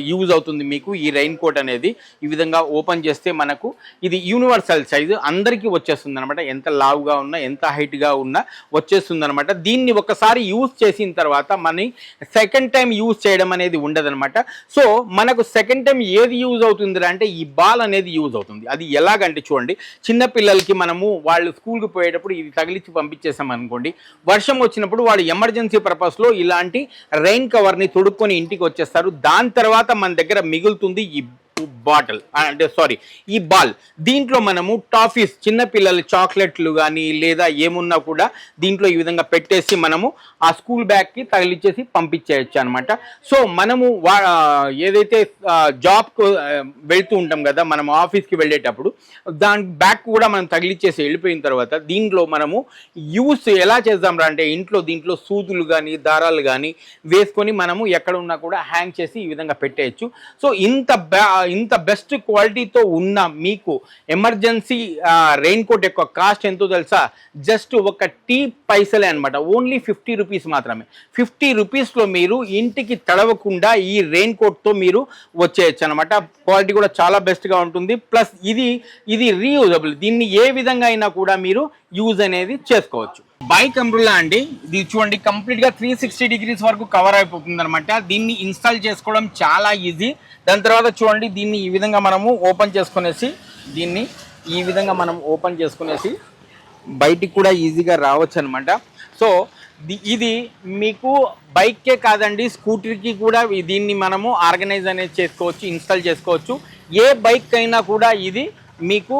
యూజ్ అవుతుంది మీకు ఈ రెయిన్ కోట్ అనేది. ఈ విధంగా ఓపెన్ చేస్తే మనకు ఇది యూనివర్సల్ సైజు, అందరికీ వచ్చేస్తుంది అనమాట. ఎంత లావుగా ఉన్నా ఎంత హైట్గా ఉన్నా వచ్చేస్తుంది అనమాట. దీన్ని ఒకసారి యూజ్ చేసిన తర్వాత మన సెకండ్ టైం యూజ్ చేయడం అనేది ఉండదనమాట. సో మనకు సెకండ్ టైం ఏది యూజ్ అవుతుంది అంటే ఈ బాల్ అనేది యూజ్ అవుతుంది. అది ఎలాగంటే చూడండి, చిన్నపిల్లలకి మనము వాళ్ళు స్కూల్కి పోయేటప్పుడు ఇది తగిలించి పంపించేసాం అనుకోండి, వర్షం వచ్చినప్పుడు వాళ్ళు ఎమర్జెన్సీ పర్పస్లో ఇలాంటి రెయిన్ కవర్ని తొడుక్కొని ఇంటికి వచ్చేస్తారు. దాని తర్వాత మన దగ్గర మిగులుతుంది ఈ బాటిల్ అంటే ఈ బాల్. దీంట్లో మనము టాఫీస్ చిన్నపిల్లల చాక్లెట్లు కానీ లేదా ఏమున్నా కూడా దీంట్లో ఈ విధంగా పెట్టేసి మనము ఆ స్కూల్ బ్యాగ్కి తగిలిచ్చేసి పంపించేయచ్చు అనమాట. సో మనము ఏదైతే జాబ్కు వెళ్తూ ఉంటాం కదా, మనం ఆఫీస్కి వెళ్ళేటప్పుడు దాని బ్యాగ్ కూడా మనం తగిలిచ్చేసి వెళ్ళిపోయిన తర్వాత దీంట్లో మనము యూస్ ఎలా చేద్దాం అంటే దీంట్లో సూదులు కానీ దారాలు కానీ వేసుకొని మనము ఎక్కడ ఉన్నా కూడా హ్యాంగ్ చేసి ఈ విధంగా పెట్టేయచ్చు. సో ఇంత బెస్ట్ క్వాలిటీతో ఉన్న మీకు ఎమర్జెన్సీ రెయిన్ కోట్ యొక్క కాస్ట్ ఎంతో తెలుసా? జస్ట్ ఒక టీ పైసలే అనమాట. ఓన్లీ 50 రూపీస్ మాత్రమే. 50 రూపీస్లో మీరు ఇంటికి తడవకుండా ఈ రెయిన్ కోట్తో మీరు వచ్చేయచ్చు అనమాట. క్వాలిటీ కూడా చాలా బెస్ట్గా ఉంటుంది. ప్లస్ ఇది రీయూజబుల్, దీన్ని ఏ విధంగా అయినా కూడా మీరు యూజ్ అనేది చేసుకోవచ్చు. బైక్ అంబ్రెల్లా అండి, ఇది చూడండి కంప్లీట్గా 360 డిగ్రీస్ వరకు కవర్ అయిపోతుంది అనమాట. దీన్ని ఇన్స్టాల్ చేసుకోవడం చాలా ఈజీ. దాని తర్వాత చూడండి దీన్ని ఈ విధంగా మనము ఓపెన్ చేసుకునేసి బయటికి కూడా ఈజీగా రావచ్చు అనమాట. సో ఇది మీకు బైక్కే కాదండి, స్కూటర్కి కూడా దీన్ని మనము ఆర్గనైజ్ అనేది చేసుకోవచ్చు, ఇన్స్టాల్ చేసుకోవచ్చు. ఏ బైక్ అయినా కూడా ఇది మీకు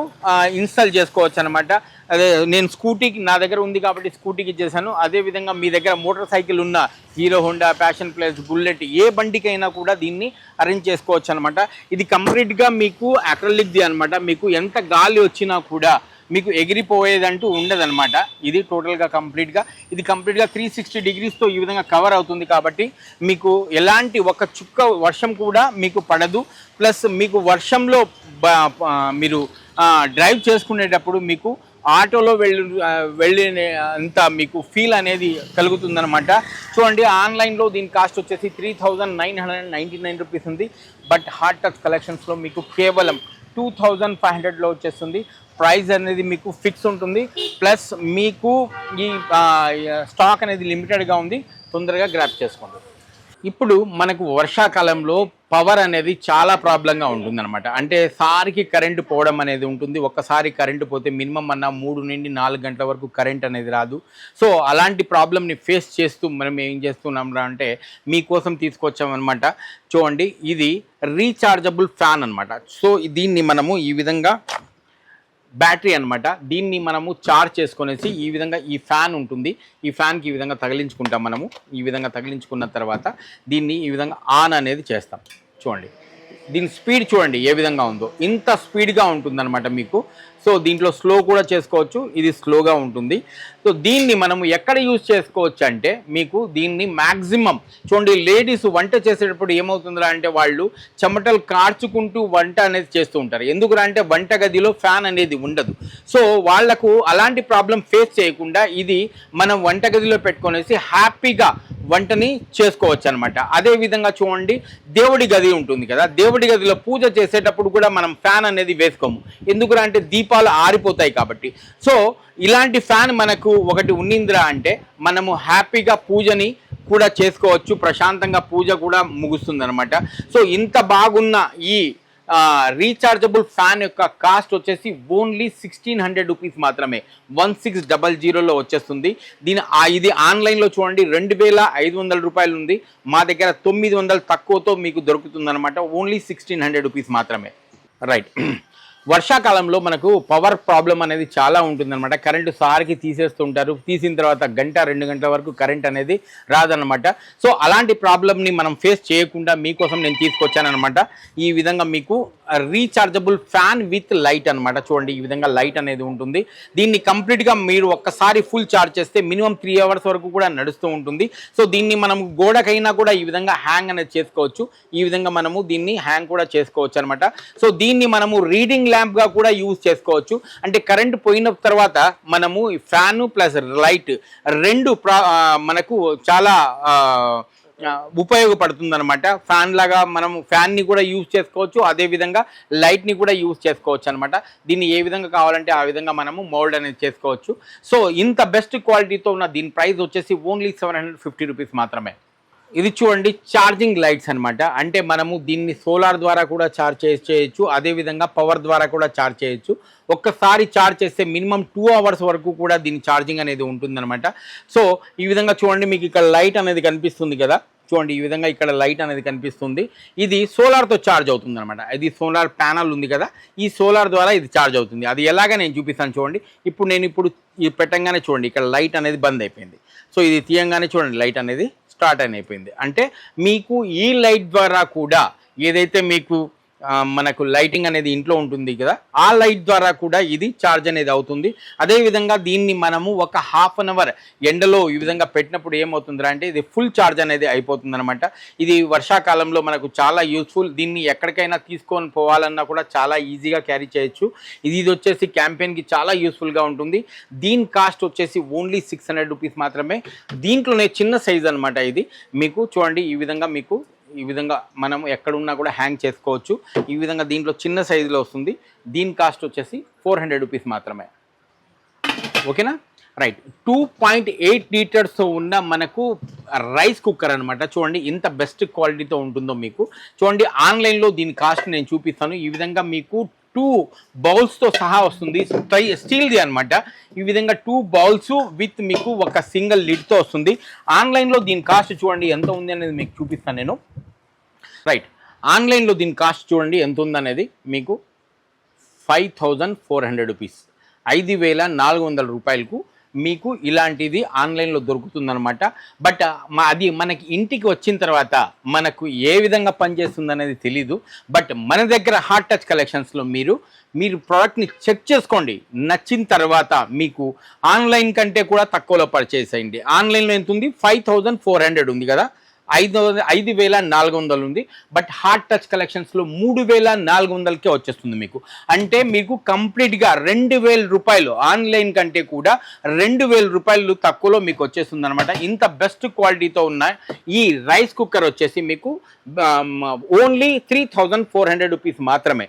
ఇన్స్టాల్ చేసుకోవచ్చు అనమాట. అదే నేను స్కూటీకి నా దగ్గర ఉంది కాబట్టి స్కూటీకి చేశాను. అదేవిధంగా మీ దగ్గర మోటార్ సైకిల్ ఉన్న Hero Honda, Passion Plus, Bullet ఏ బండికైనా కూడా దీన్ని అరేంజ్ చేసుకోవచ్చు అనమాట. ఇది కంప్లీట్గా మీకు అక్రిలిక్ది అనమాట. మీకు ఎంత గాలి వచ్చినా కూడా మీకు ఎగిరిపోయేదంటూ ఉండదన్నమాట. ఇది టోటల్గా కంప్లీట్గా 360 డిగ్రీస్తో ఈ విధంగా కవర్ అవుతుంది కాబట్టి మీకు ఎలాంటి ఒక చుక్క వర్షం కూడా మీకు పడదు. ప్లస్ మీకు వర్షంలో మీరు డ్రైవ్ చేసుకునేటప్పుడు మీకు ఆటోలో వెళ్ళిన అంత మీకు ఫీల్ అనేది కలుగుతుందన్నమాట. చూడండి ఆన్లైన్లో దీని కాస్ట్ వచ్చేసి 3999 రూపీస్ ఉంది. బట్ హార్ట్ టచ్ కలెక్షన్స్లో మీకు కేవలం 2500లో వచ్చేస్తుంది. ప్రైస్ అనేది మీకు ఫిక్స్ ఉంటుంది, ప్లస్ మీకు ఈ స్టాక్ అనేది లిమిటెడ్గా ఉంది, తొందరగా గ్రాప్ చేసుకోండి. ఇప్పుడు మనకు వర్షాకాలంలో పవర్ అనేది చాలా ప్రాబ్లంగా ఉంటుందన్నమాట. అంటే సారికి కరెంటు పోవడం అనేది ఉంటుంది. ఒక్కసారి కరెంటు పోతే మినిమం 3 నుండి 4 గంటల వరకు కరెంట్ అనేది రాదు. సో అలాంటి ప్రాబ్లమ్ని ఫేస్ చేస్తూ మనం ఏం చేస్తున్నాం అంటే మీకోసం తీసుకొచ్చామన్నమాట. చూడండి, ఇది రీఛార్జబుల్ ఫ్యాన్ అనమాట. సో దీన్ని మనము ఈ విధంగా బ్యాటరీ అనమాట, దీన్ని మనము చార్జ్ చేసుకునేసి ఈ విధంగా ఈ ఫ్యాన్ ఉంటుంది, ఈ ఫ్యాన్కి ఈ విధంగా తగిలించుకుంటాం. మనము ఈ విధంగా తగిలించుకున్న తర్వాత దీన్ని ఈ విధంగా ఆన్ అనేది చేస్తాం. చూడండి, దీని స్పీడ్ చూడండి ఏ విధంగా ఉందో, ఇంత స్పీడ్గా ఉంటుందన్నమాట మీకు. సో దీంట్లో స్లో కూడా చేసుకోవచ్చు, ఇది స్లోగా ఉంటుంది. సో దీన్ని మనము ఎక్కడ యూజ్ చేసుకోవచ్చు అంటే మీకు దీన్ని మ్యాక్సిమం చూడండి, లేడీస్ వంట చేసేటప్పుడు ఏమవుతుందా అంటే వాళ్ళు చెమటలు కార్చుకుంటూ వంట అనేది చేస్తూ ఉంటారు. ఎందుకురా అంటే వంట గదిలో ఫ్యాన్ అనేది ఉండదు. సో వాళ్లకు అలాంటి ప్రాబ్లం ఫేస్ చేయకుండా ఇది మనం వంట గదిలో పెట్టుకొనేసి హ్యాపీగా వంటని చేసుకోవచ్చు అనమాట. అదేవిధంగా చూడండి, దేవుడి గది ఉంటుంది కదా, దేవుడి గదిలో పూజ చేసేటప్పుడు కూడా మనం ఫ్యాన్ అనేది వేసుకోము. ఎందుకురా అంటే దీపాలు ఆరిపోతాయి కాబట్టి. సో ఇలాంటి ఫ్యాన్ మనకు ఒకటి ఉన్నిందిరా అంటే మనము హ్యాపీగా పూజని కూడా చేసుకోవచ్చు, ప్రశాంతంగా పూజ కూడా ముగుస్తుంది అనమాట. సో ఇంత బాగున్న ఈ రీఛార్జబుల్ ఫ్యాన్ యొక్క కాస్ట్ వచ్చేసి ఓన్లీ 1600 రూపీస్ మాత్రమే, 1600లో వచ్చేస్తుంది. ఇది ఆన్లైన్లో చూడండి 2500 రూపాయలు ఉంది, మా దగ్గర 900 తక్కువతో మీకు దొరుకుతుంది అనమాట. ఓన్లీ 1600 రూపీస్ మాత్రమే. రైట్, వర్షాకాలంలో మనకు పవర్ ప్రాబ్లం అనేది చాలా ఉంటుందన్నమాట. కరెంటు సారికి తీసేస్తుంటారు, తీసిన తర్వాత 1-2 గంటల వరకు కరెంట్ అనేది రాదన్నమాట. సో అలాంటి ప్రాబ్లమ్ని మనం ఫేస్ చేయకుండా మీకోసం నేను తీసుకొచ్చానమాట. ఈ విధంగా మీకు రీఛార్జబుల్ ఫ్యాన్ విత్ లైట్ అనమాట. చూడండి, ఈ విధంగా లైట్ అనేది ఉంటుంది. దీన్ని కంప్లీట్గా మీరు ఒక్కసారి ఫుల్ ఛార్జ్ చేస్తే మినిమం 3 అవర్స్ వరకు కూడా నడుస్తూ ఉంటుంది. సో దీన్ని మనం గోడకైనా కూడా ఈ విధంగా హ్యాంగ్ అనేది చేసుకోవచ్చు. ఈ విధంగా మనము దీన్ని హ్యాంగ్ కూడా చేసుకోవచ్చు అనమాట. సో దీన్ని మనము రీడింగ్ ల్యాంప్గా కూడా యూజ్ చేసుకోవచ్చు. అంటే కరెంట్ పోయిన తర్వాత మనము ఫ్యాన్ ప్లస్ లైట్ రెండు మనకు చాలా ఉపయోగపడుతుంది అనమాట. ఫ్యాన్ లాగా మనం ఫ్యాన్ని కూడా యూజ్ చేసుకోవచ్చు, అదేవిధంగా లైట్ని కూడా యూజ్ చేసుకోవచ్చు అనమాట. దీన్ని ఏ విధంగా కావాలంటే ఆ విధంగా మనము మోల్డ్ అనేది చేసుకోవచ్చు. సో ఇంత బెస్ట్ క్వాలిటీతో ఉన్న దీని ప్రైస్ వచ్చేసి ఓన్లీ 750 రూపీస్ మాత్రమే. ఇది చూడండి, ఛార్జింగ్ లైట్స్ అనమాట. అంటే మనము దీన్ని సోలార్ ద్వారా కూడా ఛార్జ్ చేయొచ్చు, అదేవిధంగా పవర్ ద్వారా కూడా ఛార్జ్ చేయొచ్చు. ఒక్కసారి ఛార్జ్ చేస్తే మినిమం 2 అవర్స్ వరకు కూడా దీని ఛార్జింగ్ అనేది ఉంటుందన్నమాట. సో ఈ విధంగా చూడండి, మీకు ఇక్కడ లైట్ అనేది కనిపిస్తుంది కదా, చూడండి ఈ విధంగా ఇక్కడ లైట్ అనేది కనిపిస్తుంది. ఇది సోలార్తో ఛార్జ్ అవుతుంది అనమాట. ఇది సోలార్ ప్యానల్ ఉంది కదా, ఈ సోలార్ ద్వారా ఇది ఛార్జ్ అవుతుంది. అది ఎలాగా నేను చూపిస్తాను చూడండి. ఇప్పుడు ఇది పెట్టంగానే చూడండి ఇక్కడ లైట్ అనేది బంద్ అయిపోయింది. సో ఇది తీయంగానే చూడండి లైట్ అనేది స్టార్ట్ అయిపోయింది. అంటే మీకు ఈ లైట్ ద్వారా కూడా ఏదైతే మీకు మనకు లైటింగ్ అనేది ఇంట్లో ఉంటుంది కదా, ఆ లైట్ ద్వారా కూడా ఇది ఛార్జ్ అనేది అవుతుంది. అదేవిధంగా దీన్ని మనము ఒక ½ అన్ అవర్ ఎండలో ఈ విధంగా పెట్టినప్పుడు ఏమవుతుందిరా అంటే ఇది ఫుల్ ఛార్జ్ అనేది అయిపోతుంది అనమాట. ఇది వర్షాకాలంలో మనకు చాలా యూస్ఫుల్. దీన్ని ఎక్కడికైనా తీసుకొని పోవాలన్నా కూడా చాలా ఈజీగా క్యారీ చేయొచ్చు. ఇది వచ్చేసి క్యాంపెయిన్కి చాలా యూస్ఫుల్గా ఉంటుంది. దీని కాస్ట్ వచ్చేసి ఓన్లీ 600 రూపీస్ మాత్రమే. దీంట్లోనే చిన్న సైజ్ అనమాట. ఇది మీకు చూడండి ఈ విధంగా మనం ఎక్కడున్నా కూడా హ్యాంగ్ చేసుకోవచ్చు. ఈ విధంగా దీంట్లో చిన్న సైజులో వస్తుంది. దీని కాస్ట్ వచ్చేసి 400 రూపీస్ మాత్రమే. ఓకేనా, రైట్. 2.8 లీటర్స్ ఉన్న మనకు రైస్ కుక్కర్ అనమాట. చూడండి ఇంత బెస్ట్ క్వాలిటీతో ఉంటుందో మీకు. చూడండి, ఆన్లైన్లో దీని కాస్ట్ నేను చూపిస్తాను. ఈ విధంగా మీకు 2 బౌల్స్తో సహా వస్తుంది, స్టీల్ది అనమాట. ఈ విధంగా 2 బౌల్స్ విత్ మీకు ఒక సింగిల్ లిడ్తో వస్తుంది. ఆన్లైన్లో దీని కాస్ట్ చూడండి ఎంత ఉంది అనేది మీకు చూపిస్తాను నేను. రైట్, ఆన్లైన్లో దీని కాస్ట్ చూడండి ఎంత ఉందనేది మీకు 5400 రూపీస్, 5400 రూపాయలకు మీకు ఇలాంటిది ఆన్లైన్లో దొరుకుతుందనమాట. బట్ అది మనకి ఇంటికి వచ్చిన తర్వాత మనకు ఏ విధంగా పనిచేస్తుంది అనేది తెలీదు. బట్ మన దగ్గర హార్ట్ టచ్ కలెక్షన్స్లో మీరు ప్రోడక్ట్ని చెక్ చేసుకోండి. నచ్చిన తర్వాత మీకు ఆన్లైన్ కంటే కూడా తక్కువలో పర్చేస్ అయ్యండి. ఆన్లైన్లో ఎంత ఉంది, 5400 ఉంది కదా, 5400 ఉంది. బట్ హార్ట్ టచ్ కలెక్షన్స్లో 3400కే వచ్చేస్తుంది మీకు. అంటే మీకు కంప్లీట్గా 2000 రూపాయలు ఆన్లైన్ కంటే కూడా 2000 రూపాయలు తక్కువలో మీకు వచ్చేస్తుంది అనమాట. ఇంత బెస్ట్ క్వాలిటీతో ఉన్న ఈ రైస్ కుక్కర్ వచ్చేసి మీకు ఓన్లీ 3400 రూపీస్ మాత్రమే.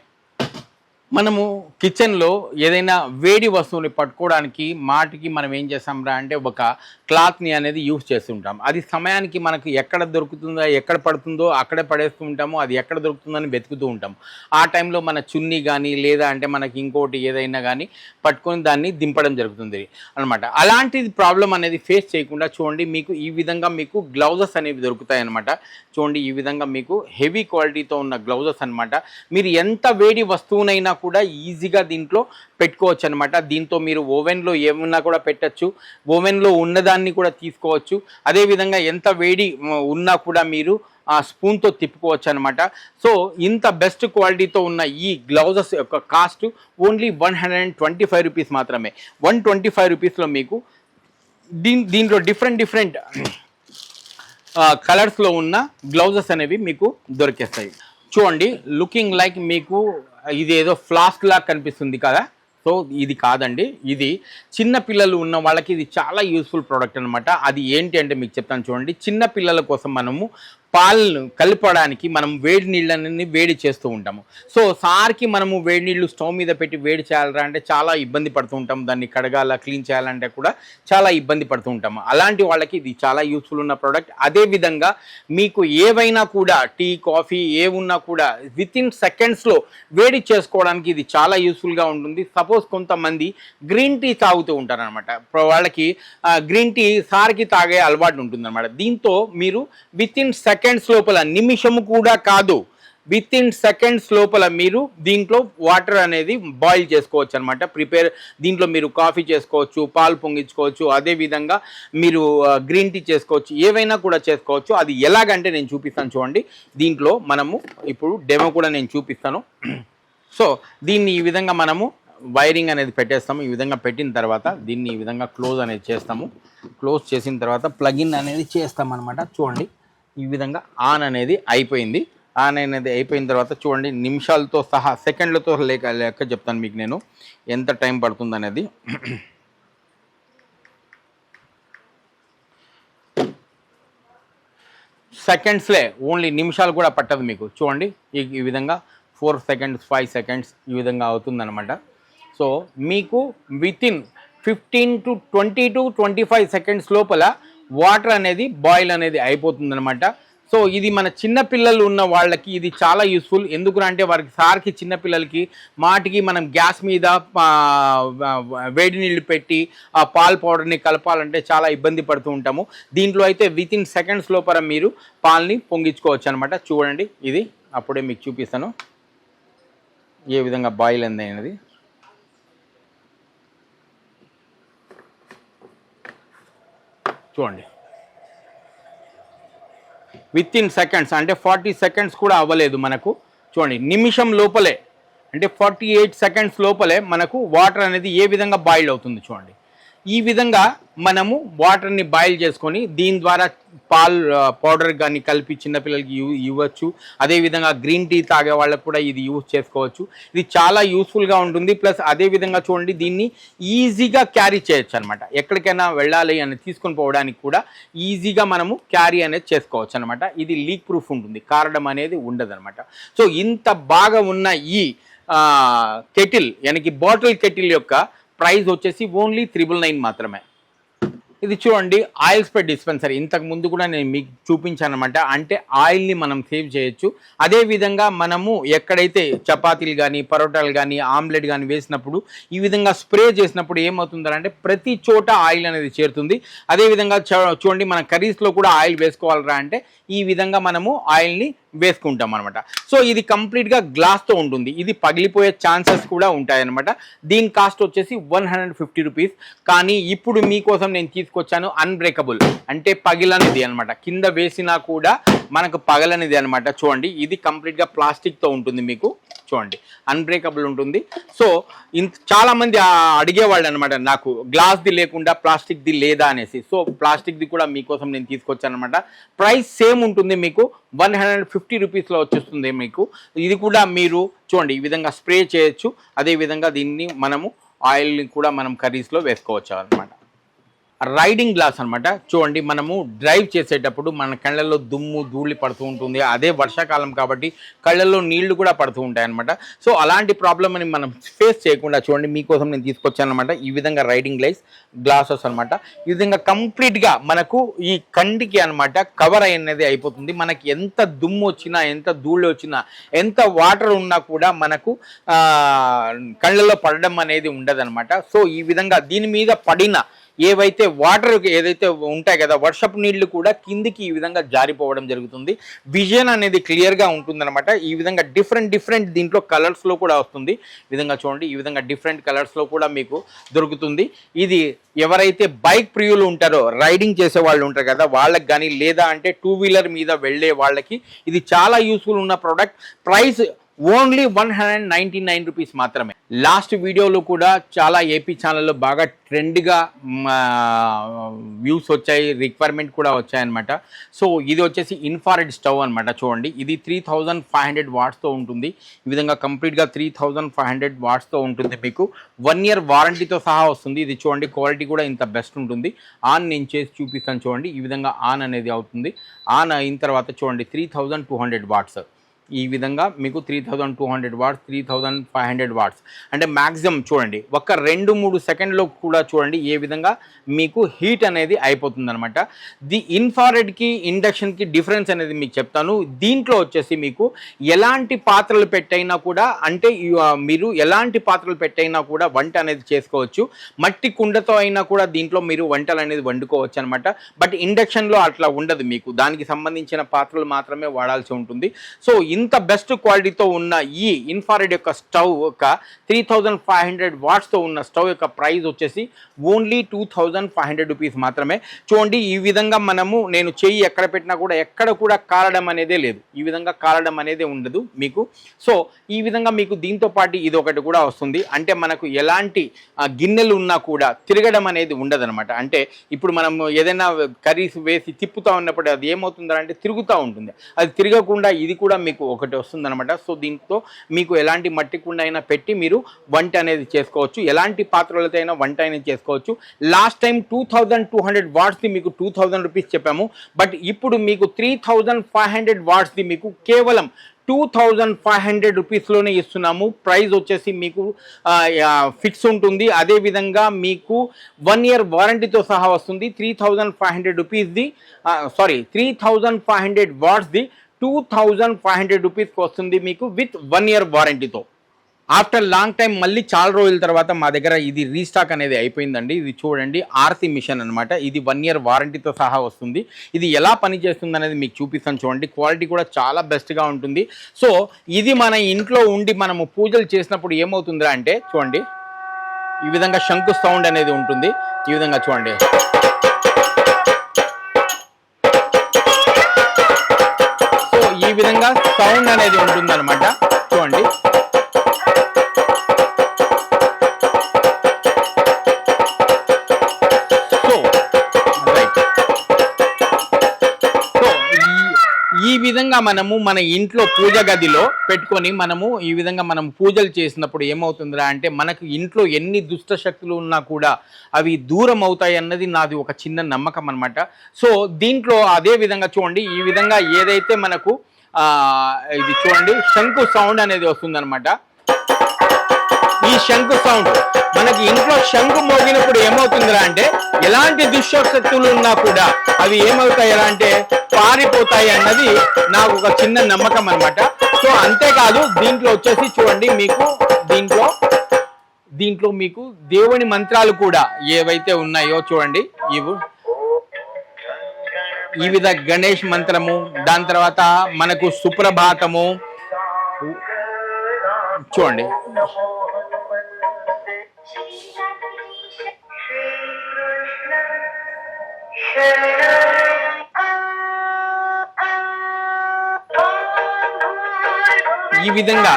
మనము కిచెన్లో ఏదైనా వేడి వస్తువుని పట్టుకోవడానికి మాటికి మనం ఏం చేస్తాంరా అంటే ఒక క్లాత్ని అనేది యూజ్ చేస్తుంటాం. అది సమయానికి మనకు ఎక్కడ దొరుకుతుందో ఎక్కడ పడుతుందో అక్కడే పడేస్తూ ఉంటాము. అది ఎక్కడ దొరుకుతుందని వెతుకుతూ ఉంటాం. ఆ టైంలో మన చున్నీ కానీ లేదా అంటే మనకి ఇంకోటి ఏదైనా కానీ పట్టుకొని దాన్ని దింపడం జరుగుతుంది అనమాట. అలాంటిది ప్రాబ్లం అనేది ఫేస్ చేయకుండా చూడండి, మీకు ఈ విధంగా మీకు గ్లౌజెస్ అనేవి దొరుకుతాయి అనమాట. చూడండి, ఈ విధంగా మీకు హెవీ క్వాలిటీతో ఉన్న గ్లౌజెస్ అనమాట. మీరు ఎంత వేడి వస్తువునైనా కూడా ఈజీగా దీంట్లో పెట్టుకోవచ్చు అనమాట. దీంతో మీరు ఓవెన్లో ఏమన్నా కూడా పెట్టచ్చు, ఓవెన్లో ఉన్నదాన్ని కూడా తీసుకోవచ్చు. అదేవిధంగా ఎంత వేడి ఉన్నా కూడా మీరు ఆ స్పూన్తో తిప్పుకోవచ్చు అనమాట. సో ఇంత బెస్ట్ క్వాలిటీతో ఉన్న ఈ గ్లౌజెస్ యొక్క కాస్ట్ ఓన్లీ 125 రూపీస్ మాత్రమే. 125 రూపీస్లో మీకు దీంట్లో డిఫరెంట్ కలర్స్లో ఉన్న గ్లౌజెస్ అనేవి మీకు దొరికేస్తాయి. చూడండి, లుకింగ్ లైక్ మీకు ఇది ఏదో ఫ్లాస్క్ లాగా కనిపిస్తుంది కదా. సో ఇది కాదండి, ఇది చిన్న పిల్లలు ఉన్న వాళ్ళకి ఇది చాలా యూస్ఫుల్ ప్రోడక్ట్ అనమాట. అది ఏంటి అంటే మీకు చెప్తాను చూడండి. చిన్న పిల్లల కోసం మనము పాలను కలపడానికి మనం వేడి నీళ్ళని వేడి చేస్తూ ఉంటాము. సో సార్కి మనము వేడి నీళ్ళు స్టవ్ మీద పెట్టి వేడి చేయాలరా అంటే చాలా ఇబ్బంది పడుతూ ఉంటాం. దాన్ని కడగాల, క్లీన్ చేయాలంటే కూడా చాలా ఇబ్బంది పడుతూ ఉంటాము. అలాంటి వాళ్ళకి ఇది చాలా యూస్ఫుల్ ఉన్న ప్రోడక్ట్. అదేవిధంగా మీకు ఏవైనా కూడా టీ, కాఫీ ఏమున్నా కూడా వితిన్ సెకండ్స్లో వేడి చేసుకోవడానికి ఇది చాలా యూస్ఫుల్గా ఉంటుంది. సపోజ్ కొంతమంది గ్రీన్ టీ తాగుతూ ఉంటారనమాట. వాళ్ళకి గ్రీన్ టీ సార్కి తాగే అలవాటు ఉంటుందన్నమాట. దీంతో మీరు వితిన్ సెకండ్స్ లోపల, నిమిషము కూడా కాదు, వితిన్ సెకండ్స్ లోపల మీరు దీంట్లో వాటర్ అనేది బాయిల్ చేసుకోవచ్చు అనమాట. దీంట్లో మీరు కాఫీ చేసుకోవచ్చు, పాలు పొంగించుకోవచ్చు, అదేవిధంగా మీరు గ్రీన్ టీ చేసుకోవచ్చు, ఏవైనా కూడా చేసుకోవచ్చు. అది ఎలాగంటే నేను చూపిస్తాను చూడండి. దీంట్లో మనము ఇప్పుడు డెమో కూడా నేను చూపిస్తాను. సో దీన్ని ఈ విధంగా మనము వైరింగ్ అనేది పెట్టేస్తాము. ఈ విధంగా పెట్టిన తర్వాత దీన్ని ఈ విధంగా క్లోజ్ అనేది చేస్తాము. క్లోజ్ చేసిన తర్వాత ప్లగిన్ అనేది చేస్తాం అనమాట. చూడండి, ఈ విధంగా ఆన్ అనేది అయిపోయింది. ఆన్ అనేది అయిపోయిన తర్వాత చూడండి, నిమిషాలతో సహా, సెకండ్లతో లెక్క చెప్తాను మీకు నేను ఎంత టైం పడుతుంది అనేది. సెకండ్స్లే, ఓన్లీ నిమిషాలు కూడా పట్టదు మీకు. చూడండి, ఈ విధంగా 4 సెకండ్స్ 5 సెకండ్స్ ఈ విధంగా అవుతుందన్నమాట. సో మీకు వితిన్ 15 to 20 to 25 సెకండ్స్ లోపల వాటర్ అనేది బాయిల్ అనేది అయిపోతుందన్నమాట. సో ఇది మన చిన్నపిల్లలు ఉన్న వాళ్ళకి ఇది చాలా యూస్ఫుల్. ఎందుకంటే వారికి సార్కి చిన్నపిల్లలకి మాటికి మనం గ్యాస్ మీద వేడి నీళ్ళు పెట్టి ఆ పాల్ పౌడర్ని కలపాలంటే చాలా ఇబ్బంది పడుతూ ఉంటాము. దీంట్లో అయితే వితిన్ సెకండ్స్ లోపల మీరు పాల్ని పొంగించుకోవచ్చు అనమాట. చూడండి, ఇది అప్పుడే మీకు చూపిస్తాను ఏ విధంగా బాయిల్ అయింది అనేది. చూడండి, వితిన్ సెకండ్స్ అంటే 40 సెకండ్స్ కూడా అవ్వలేదు మనకు. చూడండి, నిమిషం లోపలే అంటే 48 సెకండ్స్ లోపలే మనకు వాటర్ అనేది ఏ విధంగా బాయిల్ అవుతుంది చూడండి. ఈ విధంగా మనము వాటర్ని బాయిల్ చేసుకొని దీని ద్వారా పౌడర్ కానీ కలిపి చిన్నపిల్లలకి ఇవ్వచ్చు. అదేవిధంగా గ్రీన్ టీ తాగే వాళ్ళకు కూడా ఇది యూజ్ చేసుకోవచ్చు. ఇది చాలా యూస్ఫుల్గా ఉంటుంది. ప్లస్ అదేవిధంగా చూడండి, దీన్ని ఈజీగా క్యారీ చేయొచ్చు అనమాట. ఎక్కడికైనా వెళ్ళాలి అని తీసుకొని పోవడానికి కూడా ఈజీగా మనము క్యారీ అనేది చేసుకోవచ్చు అనమాట. ఇది లీక్ ప్రూఫ్ ఉంటుంది, కారడం అనేది ఉండదు అనమాట. సో ఇంత బాగా ఉన్న ఈ కెటిల్ బాటిల్ కెటిల్ యొక్క ప్రైస్ వచ్చేసి ఓన్లీ 999 మాత్రమే. ఇది చూడండి, ఆయిల్ స్ప్రెడ్ డిస్పెన్సర్. ఇంతకు ముందు కూడా నేను మీకు చూపించాను అనమాట. అంటే ఆయిల్ని మనం సేవ్ చేయొచ్చు. అదేవిధంగా మనము ఎక్కడైతే చపాతీలు కానీ, పరోటాలు కానీ, ఆమ్లెట్ కానీ వేసినప్పుడు ఈ విధంగా స్ప్రే చేసినప్పుడు ఏమవుతుందంటే ప్రతి చోట ఆయిల్ అనేది చేరుతుంది. అదేవిధంగా చూడండి, మన కర్రీస్లో కూడా ఆయిల్ వేసుకోవాలరా అంటే ఈ విధంగా మనము ఆయిల్ని వేసుకుంటాం అనమాట. సో ఇది కంప్లీట్గా గ్లాస్తో ఉంటుంది. ఇది పగిలిపోయే ఛాన్సెస్ కూడా ఉంటాయన్నమాట. దీని కాస్ట్ వచ్చేసి 150 రూపీస్. కానీ ఇప్పుడు మీకోసం నేను తీసుకొచ్చాను అన్బ్రేకబుల్, అంటే పగిలనిది అనమాట. కింద వేసినా కూడా మనకు పగలనిది అనమాట. చూడండి, ఇది కంప్లీట్గా ప్లాస్టిక్తో ఉంటుంది. మీకు చూడండి, అన్బ్రేకబుల్ ఉంటుంది. సో చాలామంది అడిగేవాళ్ళు అనమాట, నాకు గ్లాస్ది లేకుండా ప్లాస్టిక్ది లేదా అనేసి. సో ప్లాస్టిక్ది కూడా మీకోసం నేను తీసుకొచ్చాను అనమాట. ప్రైస్ సేమ్ ఉంటుంది, మీకు 150 రూపీస్లో వచ్చేస్తుంది మీకు. ఇది కూడా మీరు చూడండి, ఈ విధంగా స్ప్రే చేయొచ్చు. అదేవిధంగా దీన్ని మనము ఆయిల్ని కూడా మనం కర్రీస్లో వేసుకోవచ్చు అనమాట. రైడింగ్ గ్లాస్ అనమాట. చూడండి, మనము డ్రైవ్ చేసేటప్పుడు మన కళ్ళల్లో దుమ్ము ధూళి పడుతూ ఉంటుంది. అదే వర్షాకాలం కాబట్టి కళ్ళల్లో నీళ్లు కూడా పడుతూ ఉంటాయి అనమాట. సో అలాంటి ప్రాబ్లమ్ అని మనం ఫేస్ చేయకుండా చూడండి, మీకోసం నేను తీసుకొచ్చాను అనమాట. ఈ విధంగా రైడింగ్ గ్లాసెస్ అనమాట. ఈ విధంగా కంప్లీట్గా మనకు ఈ కంటికి అనమాట కవర్ అనేది అయిపోతుంది. మనకి ఎంత దుమ్ము వచ్చినా, ఎంత ధూళి వచ్చినా, ఎంత వాటర్ ఉన్నా కూడా మనకు కళ్ళల్లో పడడం అనేది ఉండదన్నమాట. సో ఈ విధంగా దీని మీద పడిన ఏవైతే వాటర్ ఏదైతే ఉంటాయి కదా, వర్షపు నీళ్లు కూడా కిందికి ఈ విధంగా జారిపోవడం జరుగుతుంది. విజన్ అనేది క్లియర్గా ఉంటుందన్నమాట. ఈ విధంగా డిఫరెంట్ దీంట్లో కలర్స్లో కూడా వస్తుంది. ఈ విధంగా చూడండి, ఈ విధంగా డిఫరెంట్ కలర్స్లో కూడా మీకు దొరుకుతుంది. ఇది ఎవరైతే బైక్ ప్రియులు ఉంటారో, రైడింగ్ చేసే వాళ్ళు ఉంటారు కదా, వాళ్ళకి కానీ లేదా అంటే 2 వీలర్ మీద వెళ్ళే వాళ్ళకి ఇది చాలా యూస్ఫుల్ ఉన్న ప్రోడక్ట్. ప్రైస్ ఓన్లీ 199 రూపీస్ మాత్రమే. లాస్ట్ వీడియోలో కూడా చాలా ఏపీ ఛానల్లో బాగా ట్రెండ్గా వ్యూస్ వచ్చాయి, రిక్వైర్మెంట్ కూడా వచ్చాయన్నమాట. సో ఇది వచ్చేసి ఇన్ఫ్రారెడ్ స్టవ్ అనమాట. చూడండి, ఇది 3500 వాట్స్తో ఉంటుంది. ఈ విధంగా కంప్లీట్గా 3500 వాట్స్తో ఉంటుంది. మీకు 1 ఇయర్ వారంటీతో సహా వస్తుంది. ఇది చూడండి, క్వాలిటీ కూడా ఇంత బెస్ట్ ఉంటుంది. ఆన్ నేను చేసి చూపిస్తాను చూడండి. ఈ విధంగా ఆన్ అనేది అవుతుంది. ఆన్ అయిన తర్వాత చూడండి 3200 వాట్స్. ఈ విధంగా మీకు 3200 వాట్స్, 3500 వాట్స్ అంటే మ్యాక్సిమం చూడండి, ఒక 2-3 సెకండ్లో కూడా చూడండి ఏ విధంగా మీకు హీట్ అనేది అయిపోతుందన్నమాట. ది ఇన్ఫ్రారెడ్కి ఇండక్షన్కి డిఫరెన్స్ అనేది మీకు చెప్తాను. దీంట్లో వచ్చేసి మీకు ఎలాంటి పాత్రలు పెట్టైనా కూడా, అంటే మీరు ఎలాంటి పాత్రలు పెట్టైనా కూడా వంట అనేది చేసుకోవచ్చు. మట్టి కుండతో అయినా కూడా దీంట్లో మీరు వంటలు అనేది వండుకోవచ్చు అనమాట. బట్ ఇండక్షన్లో అట్లా ఉండదు. మీకు దానికి సంబంధించిన పాత్రలు మాత్రమే వాడాల్సి ఉంటుంది. సో ఇంత బెస్ట్ క్వాలిటీతో ఉన్న ఈ ఇన్ఫ్రారెడ్ యొక్క స్టవ్ యొక్క 3500 వాట్స్తో ఉన్న స్టవ్ యొక్క ప్రైస్ వచ్చేసి ఓన్లీ 2500 రూపీస్ మాత్రమే. చూడండి, ఈ విధంగా నేను చెయ్యి ఎక్కడ పెట్టినా కూడా ఎక్కడ కూడా కాలడం అనేదే లేదు. ఈ విధంగా కాలడం అనేది ఉండదు మీకు. సో ఈ విధంగా మీకు దీంతో పాటు ఇది ఒకటి కూడా వస్తుంది. అంటే మనకు ఎలాంటి గిన్నెలు ఉన్నా కూడా తిరగడం అనేది ఉండదన్నమాట. అంటే ఇప్పుడు మనం ఏదైనా కర్రీస్ వేసి తిప్పుతూ ఉన్నప్పుడు అది ఏమవుతుందంటే తిరుగుతూ ఉంటుంది. అది తిరగకుండా ఇది కూడా మీకు ఒకటి వస్తుందన్నమాట. సో దీంతో మీకు ఎలాంటి మట్టి కుండ అయినా పెట్టి మీరు వంట అనేది చేసుకోవచ్చు. ఎలాంటి పాత్రలతో అయినా వంట అనేది చేసుకోవచ్చు. లాస్ట్ టైం 2200 వాట్స్ది మీకు 2000 రూపీస్ చెప్పాము. బట్ ఇప్పుడు మీకు 3500 వాట్స్ది మీకు కేవలం 2500 రూపీస్లోనే ఇస్తున్నాము. ప్రైస్ వచ్చేసి మీకు ఫిక్స్ ఉంటుంది. అదేవిధంగా మీకు 1 ఇయర్ వారంటీతో సహా వస్తుంది. 3500 రూపీస్ది 3500 వాట్స్ది 2500 రూపీస్కి వస్తుంది మీకు విత్ 1 ఇయర్ వారంటీతో. ఆఫ్టర్ లాంగ్ టైం మళ్ళీ చాలా రోజుల తర్వాత మా దగ్గర ఇది రీస్టాక్ అనేది అయిపోయిందండి. ఇది చూడండి, ఆర్సీ మిషన్ అనమాట. ఇది 1 ఇయర్ వారంటీతో సహా వస్తుంది. ఇది ఎలా పనిచేస్తుంది అనేది మీకు చూపిస్తాను చూడండి. క్వాలిటీ కూడా చాలా బెస్ట్గా ఉంటుంది. సో ఇది మన ఇంట్లో ఉండి మనము పూజలు చేసినప్పుడు ఏమవుతుందా అంటే చూడండి, ఈ విధంగా శంకు సౌండ్ అనేది ఉంటుంది. ఈ విధంగా చూడండి, ఈ విధంగా సౌండ్ అనేది ఉంటుందన్నమాట. చూడండి, ఈ విధంగా మనము మన ఇంట్లో పూజ గదిలో పెట్టుకొని మనము ఈ విధంగా మనం పూజలు చేసినప్పుడు ఏమవుతుందిరా అంటే మనకు ఇంట్లో ఎన్ని దుష్ట శక్తులు ఉన్నా కూడా అవి దూరం అవుతాయి అన్నది నాది ఒక చిన్న నమ్మకం అనమాట. సో దీంట్లో అదే విధంగా చూడండి, ఈ విధంగా ఏదైతే మనకు ఇది చూడండి శంకు సౌండ్ అనేది వస్తుందన్నమాట. ఈ శంకు సౌండ్ మనకి ఇంట్లో శంకు మోగినప్పుడు ఏమవుతుందిరా అంటే ఎలాంటి దుష్టశక్తులు ఉన్నా కూడా అవి ఏమవుతాయి అంటే పారిపోతాయి అన్నది నాకు ఒక చిన్న నమ్మకం అనమాట. సో అంతేకాదు దీంట్లో వచ్చేసి చూడండి, మీకు దీంట్లో మీకు దేవుని మంత్రాలు కూడా ఏవైతే ఉన్నాయో చూడండి, ఈ విధ గణేష్ మంత్రము, దాని తర్వాత మనకు సుప్రభాతము చూడండి. ఈ విధంగా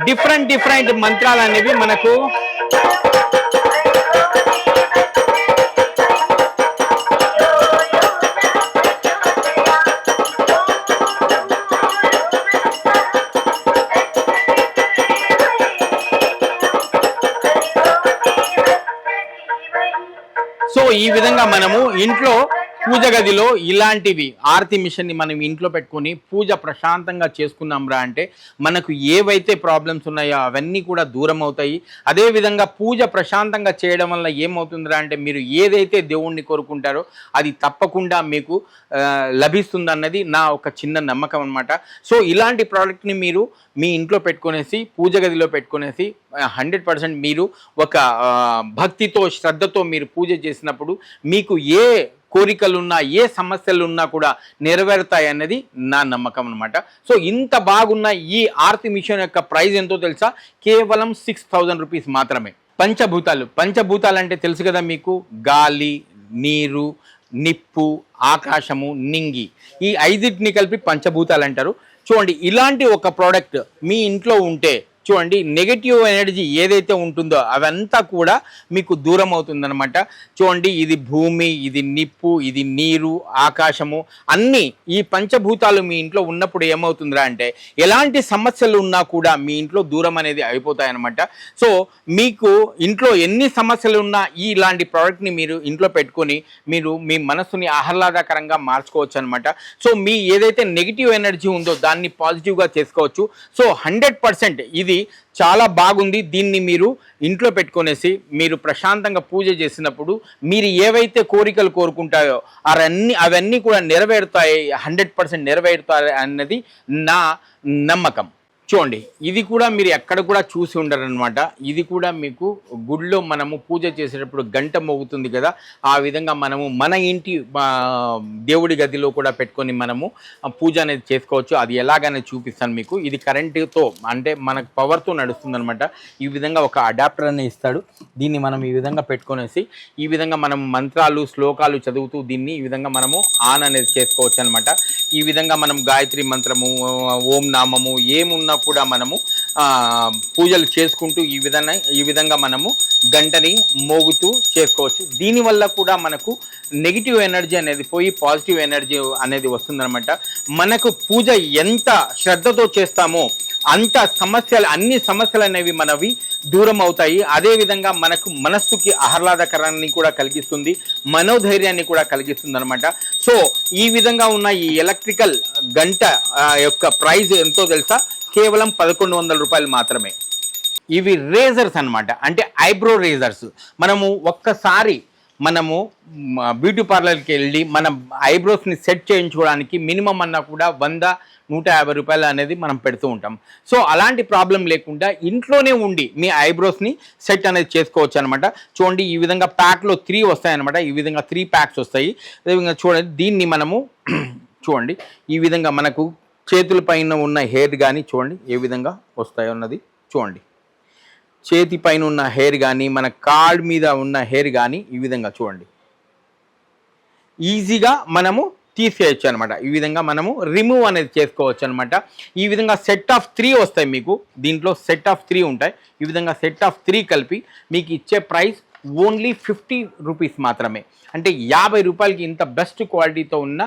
డిఫరెంట్ మంత్రాలు అనేవి మనకు సో ఈ విధంగా మనము ఇంట్లో పూజ గదిలో ఇలాంటివి ఆరతి మిషన్ని మనం ఇంట్లో పెట్టుకొని పూజ ప్రశాంతంగా చేసుకున్నాంరా అంటే మనకు ఏవైతే ప్రాబ్లమ్స్ ఉన్నాయో అవన్నీ కూడా దూరం అవుతాయి. అదేవిధంగా పూజ ప్రశాంతంగా చేయడం వల్ల ఏమవుతుందిరా అంటే మీరు ఏదైతే దేవుణ్ణి కోరుకుంటారో అది తప్పకుండా మీకు లభిస్తుందన్నది నా ఒక చిన్న నమ్మకం అనమాట. సో ఇలాంటి ప్రోడక్ట్ని మీరు మీ ఇంట్లో పెట్టుకునేసి పూజ గదిలో పెట్టుకునేసి 100% మీరు ఒక భక్తితో శ్రద్ధతో మీరు పూజ చేసినప్పుడు మీకు ఏ కోరికలున్నా ఏ సమస్యలున్నా కూడా నెరవేరుతాయి అన్నది నా నమ్మకం అనమాట. సో ఇంత బాగున్న ఈ ఆర్తి మిషన్ యొక్క ప్రైస్ ఎంతో తెలుసా? కేవలం 6,000 రూపీస్ మాత్రమే. పంచభూతాలు అంటే తెలుసు కదా మీకు, గాలి, నీరు, నిప్పు, ఆకాశము, నింగి, ఈ 5టిని కలిపి పంచభూతాలు అంటారు. చూడండి ఇలాంటి ఒక ప్రోడక్ట్ మీ ఇంట్లో ఉంటే చూడండి నెగటివ్ ఎనర్జీ ఏదైతే ఉంటుందో అవంతా కూడా మీకు దూరం అవుతుందన్నమాట. చూడండి ఇది భూమి, ఇది నిప్పు, ఇది నీరు, ఆకాశము అన్నీ ఈ పంచభూతాలు మీ ఇంట్లో ఉన్నప్పుడు ఏమవుతుందిరా అంటే ఎలాంటి సమస్యలు ఉన్నా కూడా మీ ఇంట్లో దూరం అనేది అయిపోతాయన్నమాట. సో మీకు ఇంట్లో ఎన్ని సమస్యలు ఉన్నా ఇలాంటి ప్రోడక్ట్ని మీరు ఇంట్లో పెట్టుకొని మీరు మీ మనసుని ఆహ్లాదకరంగా మార్చుకోవచ్చు అనమాట. సో మీ ఏదైతే నెగిటివ్ ఎనర్జీ ఉందో దాన్ని పాజిటివ్గా చేసుకోవచ్చు. సో 100% ఇది చాలా బాగుంది. దీన్ని మీరు ఇంట్లో పెట్టుకునేసి మీరు ప్రశాంతంగా పూజ చేసినప్పుడు మీరు ఏవైతే కోరికలు కోరుకుంటాయో అవన్నీ కూడా నెరవేరుతాయి, 100% నెరవేరుతాయి అన్నది నా నమ్మకం. చూడండి ఇది కూడా మీరు ఎక్కడ కూడా చూసి ఉండరనమాట. ఇది కూడా మీకు గుడిలో మనము పూజ చేసేటప్పుడు గంట మోగుతుంది కదా, ఆ విధంగా మనము మన ఇంటి దేవుడి గదిలో కూడా పెట్టుకొని మనము పూజ అనేది చేసుకోవచ్చు. అది ఎలాగనేది చూపిస్తాను మీకు. ఇది కరెంటుతో అంటే మనకు పవర్తో నడుస్తుంది అనమాట. ఈ విధంగా ఒక అడాప్టర్ అనేది ఇస్తాడు. దీన్ని మనం ఈ విధంగా పెట్టుకొనేసి ఈ విధంగా మనం మంత్రాలు శ్లోకాలు చదువుతూ దీన్ని ఈ విధంగా మనము ఆన్ అనేది చేసుకోవచ్చు అనమాట. ఈ విధంగా మనం గాయత్రి మంత్రము, ఓం నామము ఏమున్నా కూడా మనము పూజలు చేసుకుంటూ ఈ విధంగా మనము గంటని మోగుతూ చేసుకోవచ్చు. దీనివల్ల కూడా మనకు నెగిటివ్ ఎనర్జీ అనేది పోయి పాజిటివ్ ఎనర్జీ అనేది వస్తుందన్నమాట. మనకు పూజ ఎంత శ్రద్ధతో చేస్తామో అంత అన్ని సమస్యలు అనేవి మనవి దూరం అవుతాయి. అదేవిధంగా మనకు మనస్సుకి ఆహ్లాదకరాన్ని కూడా కలిగిస్తుంది, మనోధైర్యాన్ని కూడా కలిగిస్తుంది అనమాట. సో ఈ విధంగా ఉన్న ఈ ఎలక్ట్రికల్ గంట యొక్క ప్రైస్ ఎంతో తెలుసా? కేవలం 1,100 రూపాయలు మాత్రమే. ఇవి రేజర్స్ అనమాట, అంటే ఐబ్రో రేజర్స్. మనము ఒక్కసారి మనము బ్యూటీ పార్లర్కి వెళ్ళి మన ఐబ్రోస్ని సెట్ చేయించుకోవడానికి మినిమం అన్నా కూడా 100-150 రూపాయలు అనేది మనం పెడుతూ ఉంటాం. సో అలాంటి ప్రాబ్లం లేకుండా ఇంట్లోనే ఉండి మీ ఐబ్రోస్ని సెట్ అనేది చేసుకోవచ్చు అనమాట. చూడండి ఈ విధంగా ప్యాక్లో 3 వస్తాయి అనమాట. ఈ విధంగా 3 ప్యాక్స్ వస్తాయి. అదేవిధంగా చూడండి దీన్ని మనము చూడండి ఈ విధంగా మనకు చేతుల పైన ఉన్న హెయిర్ కానీ చూడండి ఏ విధంగా వస్తాయో అన్నది చూడండి. చేతి పైన ఉన్న హెయిర్ కానీ మన కాళ్ళ మీద ఉన్న హెయిర్ కానీ ఈ విధంగా చూడండి ఈజీగా మనము తీసేయచ్చు అనమాట. ఈ విధంగా మనము రిమూవ్ అనేది చేసుకోవచ్చు అనమాట. ఈ విధంగా సెట్ ఆఫ్ 3 వస్తాయి మీకు. దీంట్లో సెట్ ఆఫ్ 3 ఉంటాయి. ఈ విధంగా సెట్ ఆఫ్ 3 కలిపి మీకు ఇచ్చే ప్రైస్ ఓన్లీ 50 రూపీస్ మాత్రమే. అంటే 50 రూపాయలకి ఇంత బెస్ట్ క్వాలిటీతో ఉన్న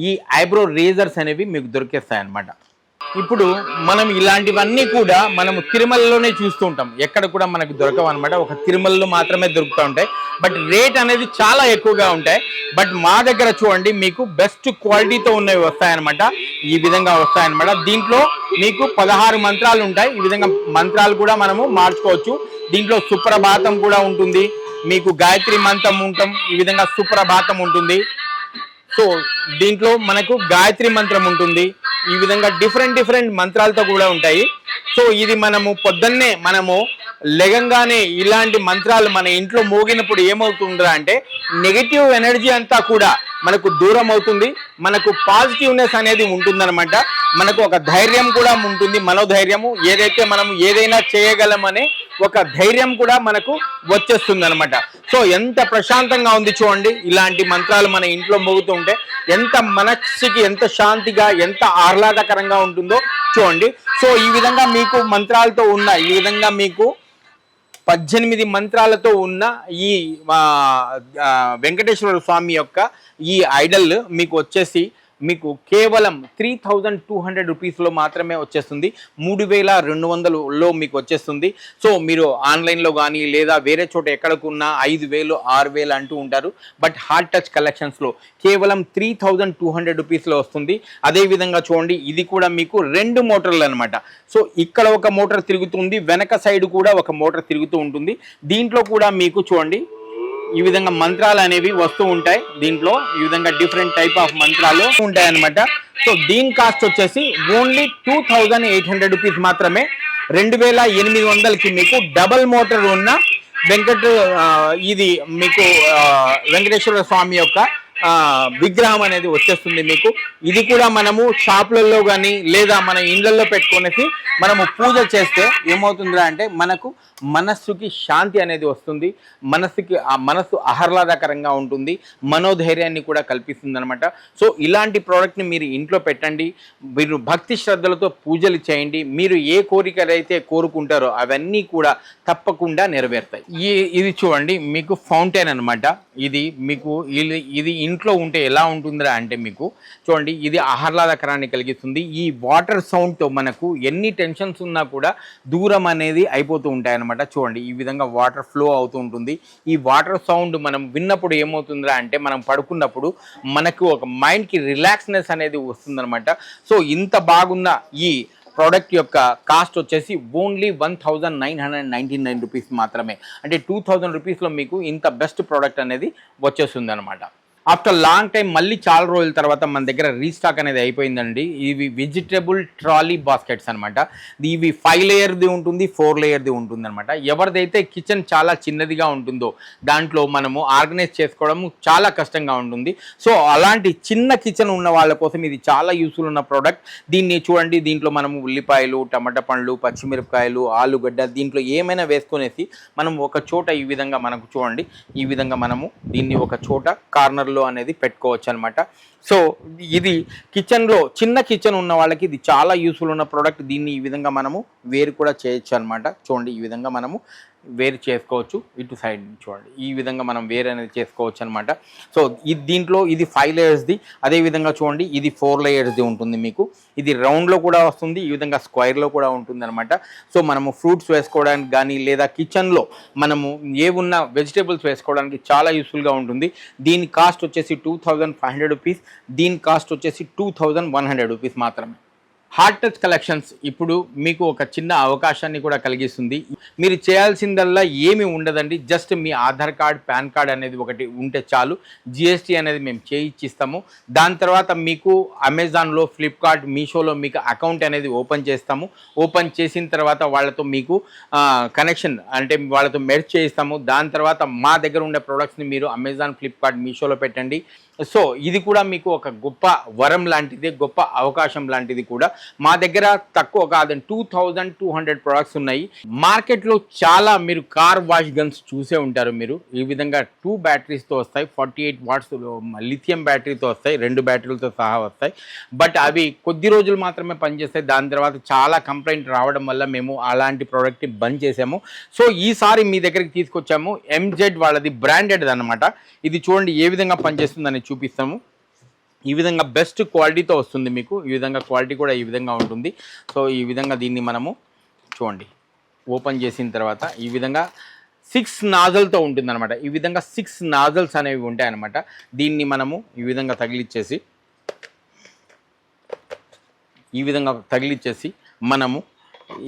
ఈ ఐబ్రో రేజర్స్ అనేవి మీకు దొరికేస్తాయి అన్నమాట. ఇప్పుడు మనం ఇలాంటివన్నీ కూడా మనము తిరుమలలోనే చూస్తూ ఉంటాం, ఎక్కడ కూడా మనకు దొరకవు అనమాట. ఒక తిరుమలలో మాత్రమే దొరుకుతూ ఉంటాయి. బట్ రేట్ అనేది చాలా ఎక్కువగా ఉంటాయి. బట్ మా దగ్గర చూడండి మీకు బెస్ట్ క్వాలిటీతో ఉన్నవి వస్తాయన్నమాట. ఈ విధంగా వస్తాయన్నమాట. దీంట్లో మీకు 16 మంత్రాలు ఉంటాయి. ఈ విధంగా మంత్రాలు కూడా మనము మార్చుకోవచ్చు. దీంట్లో సుప్రభాతం కూడా ఉంటుంది, మీకు గాయత్రి మంత్రం ఉంటాం, ఈ విధంగా సుప్రభాతం ఉంటుంది. సో దీంట్లో మనకు గాయత్రి మంత్రం ఉంటుంది. ఈ విధంగా డిఫరెంట్ మంత్రాలతో కూడా ఉంటాయి. సో ఇది మనము పొద్దున్నే మనము లెగంగానే ఇలాంటి మంత్రాలు మన ఇంట్లో మోగినప్పుడు ఏమవుతుందా అంటే నెగిటివ్ ఎనర్జీ అంతా కూడా మనకు దూరం అవుతుంది. మనకు పాజిటివ్నెస్ అనేది ఉంటుందన్నమాట. మనకు ఒక ధైర్యం కూడా ఉంటుంది, మనోధైర్యము. ఏదైతే మనము ఏదైనా చేయగలమనే ఒక ధైర్యం కూడా మనకు వచ్చేస్తుంది అనమాట. సో ఎంత ప్రశాంతంగా ఉంది చూడండి, ఇలాంటి మంత్రాలు మన ఇంట్లో మోగుతూ ఉంటే ఎంత మనస్సుకి ఎంత శాంతిగా ఎంత ఆహ్లాదకరంగా ఉంటుందో చూడండి. సో ఈ విధంగా మీకు మంత్రాలతో ఉన్న ఈ విధంగా మీకు 18 మంత్రాలతో ఉన్న ఈ వెంకటేశ్వర స్వామి యొక్క ఈ ఐడల్ మీకు వచ్చేసి మీకు కేవలం 3200 రూపీస్లో మాత్రమే వచ్చేస్తుంది. 3200లో మీకు వచ్చేస్తుంది. సో మీరు ఆన్లైన్లో కానీ లేదా వేరే చోట ఎక్కడికున్నా 5000 6000 అంటూ ఉంటారు. బట్ హార్ట్ టచ్ కలెక్షన్స్లో కేవలం 3200 రూపీస్లో వస్తుంది. అదేవిధంగా చూడండి, ఇది కూడా మీకు 2 మోటార్లు అనమాట. సో ఇక్కడ ఒక మోటార్ తిరుగుతుంది, వెనక సైడ్ కూడా ఒక మోటార్ తిరుగుతూ ఉంటుంది. దీంట్లో కూడా మీకు చూడండి ఈ విధంగా మంత్రాలు అనేవి వస్తూ ఉంటాయి. దీంట్లో ఈ విధంగా డిఫరెంట్ టైప్ ఆఫ్ మంత్రాలు ఉంటాయి అనమాట. సో దీని కాస్ట్ వచ్చేసి ఓన్లీ 2800 రూపీస్ మాత్రమే. 2800కి మీకు డబల్ మోటార్ ఉన్న ఇది మీకు వెంకటేశ్వర స్వామి యొక్క విగ్రహం అనేది వచ్చేస్తుంది మీకు. ఇది కూడా మనము షాపులలో కానీ లేదా మన ఇళ్ళల్లో పెట్టుకునేసి మనము పూజ చేస్తే ఏమవుతుందా అంటే మనకు మనస్సుకి శాంతి అనేది వస్తుంది, మనస్సు ఆహ్లాదకరంగా ఉంటుంది, మనోధైర్యాన్ని కూడా కల్పిస్తుంది అనమాట. సో ఇలాంటి ప్రోడక్ట్ని మీరు ఇంట్లో పెట్టండి, మీరు భక్తి శ్రద్ధలతో పూజలు చేయండి, మీరు ఏ కోరికలైతే కోరుకుంటారో అవన్నీ కూడా తప్పకుండా నెరవేరుతాయి. ఇది చూడండి మీకు ఫౌంటైన్ అనమాట. ఇది మీకు ఇది ఇంట్లో ఉంటే ఎలా ఉంటుందా అంటే మీకు చూడండి, ఇది ఆహ్లాదకరాన్ని కలిగిస్తుంది. ఈ వాటర్ సౌండ్తో మనకు ఎన్ని టెన్షన్స్ ఉన్నా కూడా దూరం అనేది అయిపోతూ ఉంటాయన్నమాట. చూడండి ఈ విధంగా వాటర్ ఫ్లో అవుతూ ఉంటుంది. ఈ వాటర్ సౌండ్ మనం విన్నప్పుడు ఏమవుతుందా అంటే మనం పడుకున్నప్పుడు మనకు ఒక మైండ్కి రిలాక్స్నెస్ అనేది వస్తుందన్నమాట. సో ఇంత బాగున్న ఈ ప్రోడక్ట్ యొక్క కాస్ట్ వచ్చేసి ఓన్లీ 1999 రూపీస్ మాత్రమే. అంటే 2000 రూపీస్లో మీకు ఇంత బెస్ట్ ప్రోడక్ట్ అనేది వచ్చేస్తుంది అనమాట. ఆఫ్టర్ లాంగ్ టైం మళ్ళీ చాలా రోజుల తర్వాత మన దగ్గర రీస్టాక్ అనేది అయిపోయిందండి. ఇవి వెజిటబుల్ ట్రాలీ బాస్కెట్స్ అనమాట. ఇవి 5 లేయర్ది ఉంటుంది, 4 లేయర్ది ఉంటుంది అనమాట. ఎవరిదైతే కిచెన్ చాలా చిన్నదిగా ఉంటుందో దాంట్లో మనము ఆర్గనైజ్ చేసుకోవడం చాలా కష్టంగా ఉంటుంది. సో అలాంటి చిన్న కిచెన్ ఉన్న వాళ్ళ కోసం ఇది చాలా యూస్ఫుల్ ఉన్న ప్రోడక్ట్. దీన్ని చూడండి, దీంట్లో మనము ఉల్లిపాయలు, టమాటా పండ్లు, పచ్చిమిరపకాయలు, ఆలుగడ్డ దీంట్లో ఏమైనా వేసుకునేసి మనం ఒక చోట ఈ విధంగా మనకు చూడండి ఈ విధంగా మనము దీన్ని ఒక చోట కార్నర్లో అనేది పెట్టుకోవచ్చు అనమాట. సో ఇది కిచెన్లో చిన్న కిచెన్ ఉన్న వాళ్ళకి ఇది చాలా యూస్ఫుల్ ఉన్న ప్రోడక్ట్. దీన్ని ఈ విధంగా మనము వేరు కూడా చేయొచ్చు అనమాట. చూడండి ఈ విధంగా మనము వేరు చేసుకోవచ్చు. ఇటు సైడ్ చూడండి ఈ విధంగా మనం వేరు అనేది చేసుకోవచ్చు అనమాట. సో దీంట్లో ఇది 5 లేయర్స్ది, అదేవిధంగా చూడండి ఇది 4 లేయర్స్ది ఉంటుంది మీకు. ఇది రౌండ్లో కూడా వస్తుంది, ఈ విధంగా స్క్వేర్లో కూడా ఉంటుంది అనమాట. సో మనము ఫ్రూట్స్ వేసుకోవడానికి కానీ లేదా కిచెన్లో మనము ఏమున్న వెజిటేబుల్స్ వేసుకోవడానికి చాలా యూస్ఫుల్గా ఉంటుంది. దీని కాస్ట్ వచ్చేసి 2500 రూపీస్, దీని కాస్ట్ వచ్చేసి 2100 రూపీస్ మాత్రమే. హార్ట్ టచ్ కలెక్షన్స్ ఇప్పుడు మీకు ఒక చిన్న అవకాశాన్ని కూడా కలిగిస్తుంది. మీరు చేయాల్సిందల్లా ఏమి ఉండదండి, జస్ట్ మీ ఆధార్ కార్డ్, పాన్ కార్డ్ అనేది ఒకటి ఉంటే చాలు. జిఎస్టీ అనేది మేము చేయిచ్చిస్తాము. దాని తర్వాత మీకు అమెజాన్లో, ఫ్లిప్కార్ట్, మీషోలో మీకు అకౌంట్ అనేది ఓపెన్ చేస్తాము. ఓపెన్ చేసిన తర్వాత వాళ్ళతో మీకు కనెక్షన్ అంటే వాళ్ళతో మెర్జ్ చేయిస్తాము. దాని తర్వాత మా దగ్గర ఉండే ప్రోడక్ట్స్ని మీరు అమెజాన్, ఫ్లిప్కార్ట్, మీషోలో పెట్టండి. సో ఇది కూడా మీకు ఒక గొప్ప వరం లాంటిది, గొప్ప అవకాశం లాంటిది కూడా. మా దగ్గర తక్కువ కాదని 2200 ప్రొడక్ట్స్ ఉన్నాయి. మార్కెట్లో చాలా మీరు కార్ వాష్ గన్స్ చూసే ఉంటారు మీరు. ఈ విధంగా 2 బ్యాటరీస్తో వస్తాయి, 48 వాట్స్ లిథియం బ్యాటరీతో వస్తాయి, 2 బ్యాటరీలతో సహా వస్తాయి. బట్ అవి కొద్ది రోజులు మాత్రమే పనిచేస్తాయి. దాని తర్వాత చాలా కంప్లైంట్ రావడం వల్ల మేము అలాంటి ప్రోడక్ట్ని బంద్ చేసాము. సో ఈసారి మీ దగ్గరికి తీసుకొచ్చాము. ఎంజెడ్ వాళ్ళది బ్రాండెడ్ అనమాట. ఇది చూడండి ఏ విధంగా పనిచేస్తుందని చూపిస్తాము. ఈ విధంగా బెస్ట్ క్వాలిటీతో వస్తుంది మీకు. ఈ విధంగా క్వాలిటీ కూడా ఈ విధంగా ఉంటుంది. సో ఈ విధంగా దీన్ని మనము చూడండి ఓపెన్ చేసిన తర్వాత ఈ విధంగా 6 నాజల్తో ఉంటుంది అనమాట. ఈ విధంగా 6 నాజల్స్ అనేవి ఉంటాయి అనమాట. దీన్ని మనము ఈ విధంగా తగిలిచ్చేసి మనము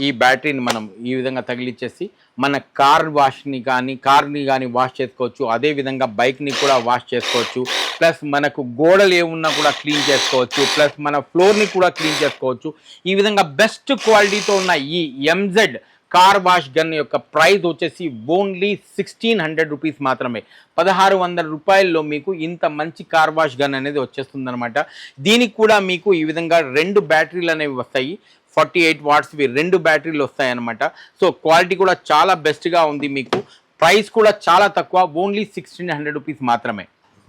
ఈ బ్యాటరీని మనం ఈ విధంగా తగిలిచ్చేసి మన కార్ని కానీ వాష్ చేసుకోవచ్చు. అదేవిధంగా బైక్ని కూడా వాష్ చేసుకోవచ్చు. ప్లస్ మనకు గోడలు ఏమున్నా కూడా క్లీన్ చేసుకోవచ్చు. ప్లస్ మన ఫ్లోర్ని కూడా క్లీన్ చేసుకోవచ్చు. ఈ విధంగా బెస్ట్ క్వాలిటీతో ఉన్న ఈ ఎంజెడ్ కార్ వాష్ గన్ యొక్క ప్రైస్ వచ్చేసి ఓన్లీ 1600 రూపీస్ మాత్రమే. 1600 రూపాయల్లో మీకు ఇంత మంచి కార్ వాష్ గన్ అనేది వచ్చేస్తుంది అనమాట. దీనికి కూడా మీకు ఈ విధంగా 2 బ్యాటరీలు అనేవి వస్తాయి. 48 వాట్స్వి 2 బ్యాటరీలు వస్తాయి అనమాట. సో క్వాలిటీ కూడా చాలా బెస్ట్గా ఉంది. మీకు ప్రైస్ కూడా చాలా తక్కువ, ఓన్లీ 1600 రూపీస్ మాత్రమే.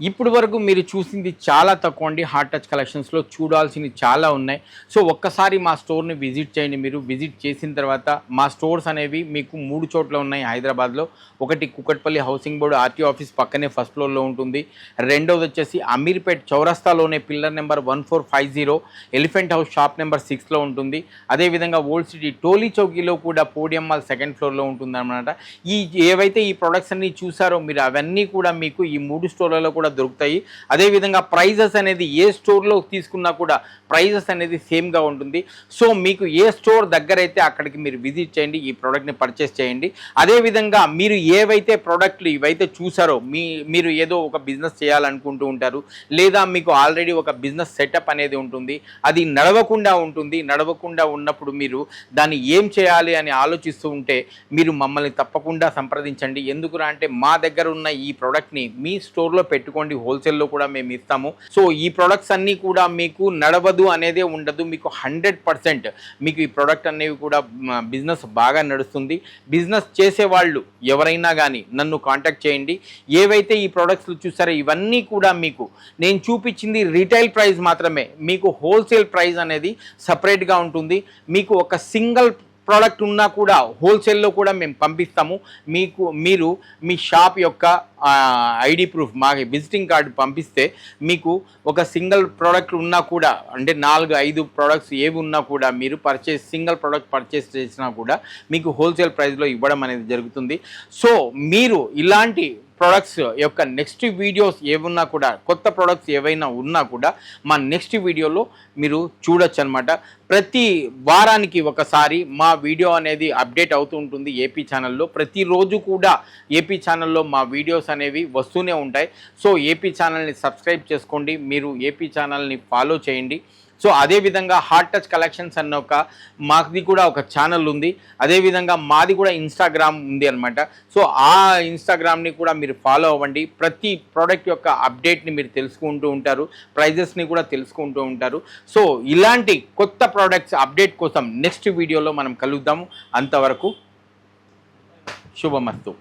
ఇప్పుడు వరకు మీరు చూసింది చాలా తక్కువ అండి. హార్ట్ టచ్ కలెక్షన్స్లో చూడాల్సినవి చాలా ఉన్నాయి. సో ఒక్కసారి మా స్టోర్ని విజిట్ చేయండి. మీరు విజిట్ చేసిన తర్వాత మా స్టోర్స్ అనేవి మీకు 3 చోట్ల ఉన్నాయి హైదరాబాద్లో. ఒకటి Kukatpally housing board RT office పక్కనే ఫస్ట్ ఫ్లోర్లో ఉంటుంది. రెండవది వచ్చేసి అమీర్పేట్ చౌరస్తాలోనే pillar number 1450 elephant house shop number 6లో ఉంటుంది. అదేవిధంగా ఓల్డ్ సిటీ టోలీ చౌకీలో కూడా పోడియం మాల్ సెకండ్ ఫ్లోర్లో ఉంటుంది అనమాట. ఏవైతే ఈ ప్రొడక్ట్స్ అన్ని చూసారో మీరు అవన్నీ కూడా మీకు ఈ 3 స్టోర్లలో కూడా దొరుకుతాయి. అదేవిధంగా ప్రైజెస్ అనేది ఏ స్టోర్లో తీసుకున్నా కూడా ప్రైజెస్ అనేది సేమ్గా ఉంటుంది. సో మీకు ఏ స్టోర్ దగ్గర అయితే అక్కడికి మీరు విజిట్ చేయండి, ఈ ప్రోడక్ట్ని పర్చేస్ చేయండి. అదేవిధంగా మీరు ఏవైతే ప్రోడక్ట్లు ఇవైతే చూసారో మీరు ఏదో ఒక బిజినెస్ చేయాలనుకుంటూ ఉంటారు, లేదా మీకు ఆల్రెడీ ఒక బిజినెస్ సెటప్ అనేది ఉంటుంది, అది నడవకుండా ఉంటుంది. నడవకుండా ఉన్నప్పుడు మీరు దాన్ని ఏం చేయాలి అని ఆలోచిస్తూ ఉంటే మీరు మమ్మల్ని తప్పకుండా సంప్రదించండి. ఎందుకురా అంటే మా దగ్గర ఉన్న ఈ ప్రోడక్ట్ని మీ స్టోర్లో పెట్టుకోండి, హోల్సేల్లో కూడా మేము ఇస్తాము. సో ఈ ప్రొడక్ట్స్ అన్నీ కూడా మీకు నడవదు అనేదే ఉండదు. మీకు 100% మీకు ఈ ప్రోడక్ట్ అనేవి కూడా బిజినెస్ బాగా నడుస్తుంది. బిజినెస్ చేసేవాళ్ళు ఎవరైనా కానీ నన్ను కాంటాక్ట్ చేయండి. ఏవైతే ఈ ప్రోడక్ట్స్ చూసారో ఇవన్నీ కూడా మీకు నేను చూపించింది రీటైల్ ప్రైస్ మాత్రమే. మీకు హోల్సేల్ ప్రైస్ అనేది సపరేట్గా ఉంటుంది. మీకు ఒక సింగిల్ ప్రోడక్ట్ ఉన్నా కూడా హోల్సేల్లో కూడా మేము పంపిస్తాము. మీరు మీ షాప్ యొక్క ఐడి ప్రూఫ్ మాకు విజిటింగ్ కార్డు పంపిస్తే మీకు ఒక సింగిల్ ప్రోడక్ట్ ఉన్నా కూడా, అంటే 4-5 ప్రోడక్ట్స్ ఏవి ఉన్నా కూడా మీరు సింగిల్ ప్రోడక్ట్ పర్చేస్ చేసినా కూడా మీకు హోల్సేల్ ప్రైస్లో ఇవ్వడం అనేది జరుగుతుంది. సో మీరు ఇలాంటి ప్రొడక్ట్స్ యొక్క నెక్స్ట్ వీడియోస్ ఏమున్నా కూడా, కొత్త ప్రొడక్ట్స్ ఏవైనా ఉన్నా కూడా మా నెక్స్ట్ వీడియోలో మీరు చూడొచ్చు అనమాట. ప్రతి వారానికి ఒకసారి మా వీడియో అనేది అప్డేట్ అవుతూ ఉంటుంది ఏపీ ఛానల్లో. ప్రతిరోజు కూడా ఏపీ ఛానల్లో మా వీడియోస్ అనేవి వస్తూనే ఉంటాయి. సో ఏపీ ఛానల్ని సబ్స్క్రైబ్ చేసుకోండి, మీరు ఏపీ ఛానల్ని ఫాలో చేయండి. సో అదేవిధంగా హార్ట్ టచ్ కలెక్షన్స్ అన్న మాది కూడా ఒక ఛానల్ ఉంది. అదేవిధంగా మాది కూడా ఇన్స్టాగ్రామ్ ఉంది అనమాట. సో ఆ ఇన్స్టాగ్రామ్ని కూడా మీరు ఫాలో అవ్వండి. ప్రతి ప్రోడక్ట్ యొక్క అప్డేట్ని మీరు తెలుసుకుంటూ ఉంటారు, ప్రైజెస్ని కూడా తెలుసుకుంటూ ఉంటారు. సో ఇలాంటి కొత్త ప్రోడక్ట్స్ అప్డేట్ కోసం నెక్స్ట్ వీడియోలో మనం కలుద్దాము. అంతవరకు శుభమస్తు.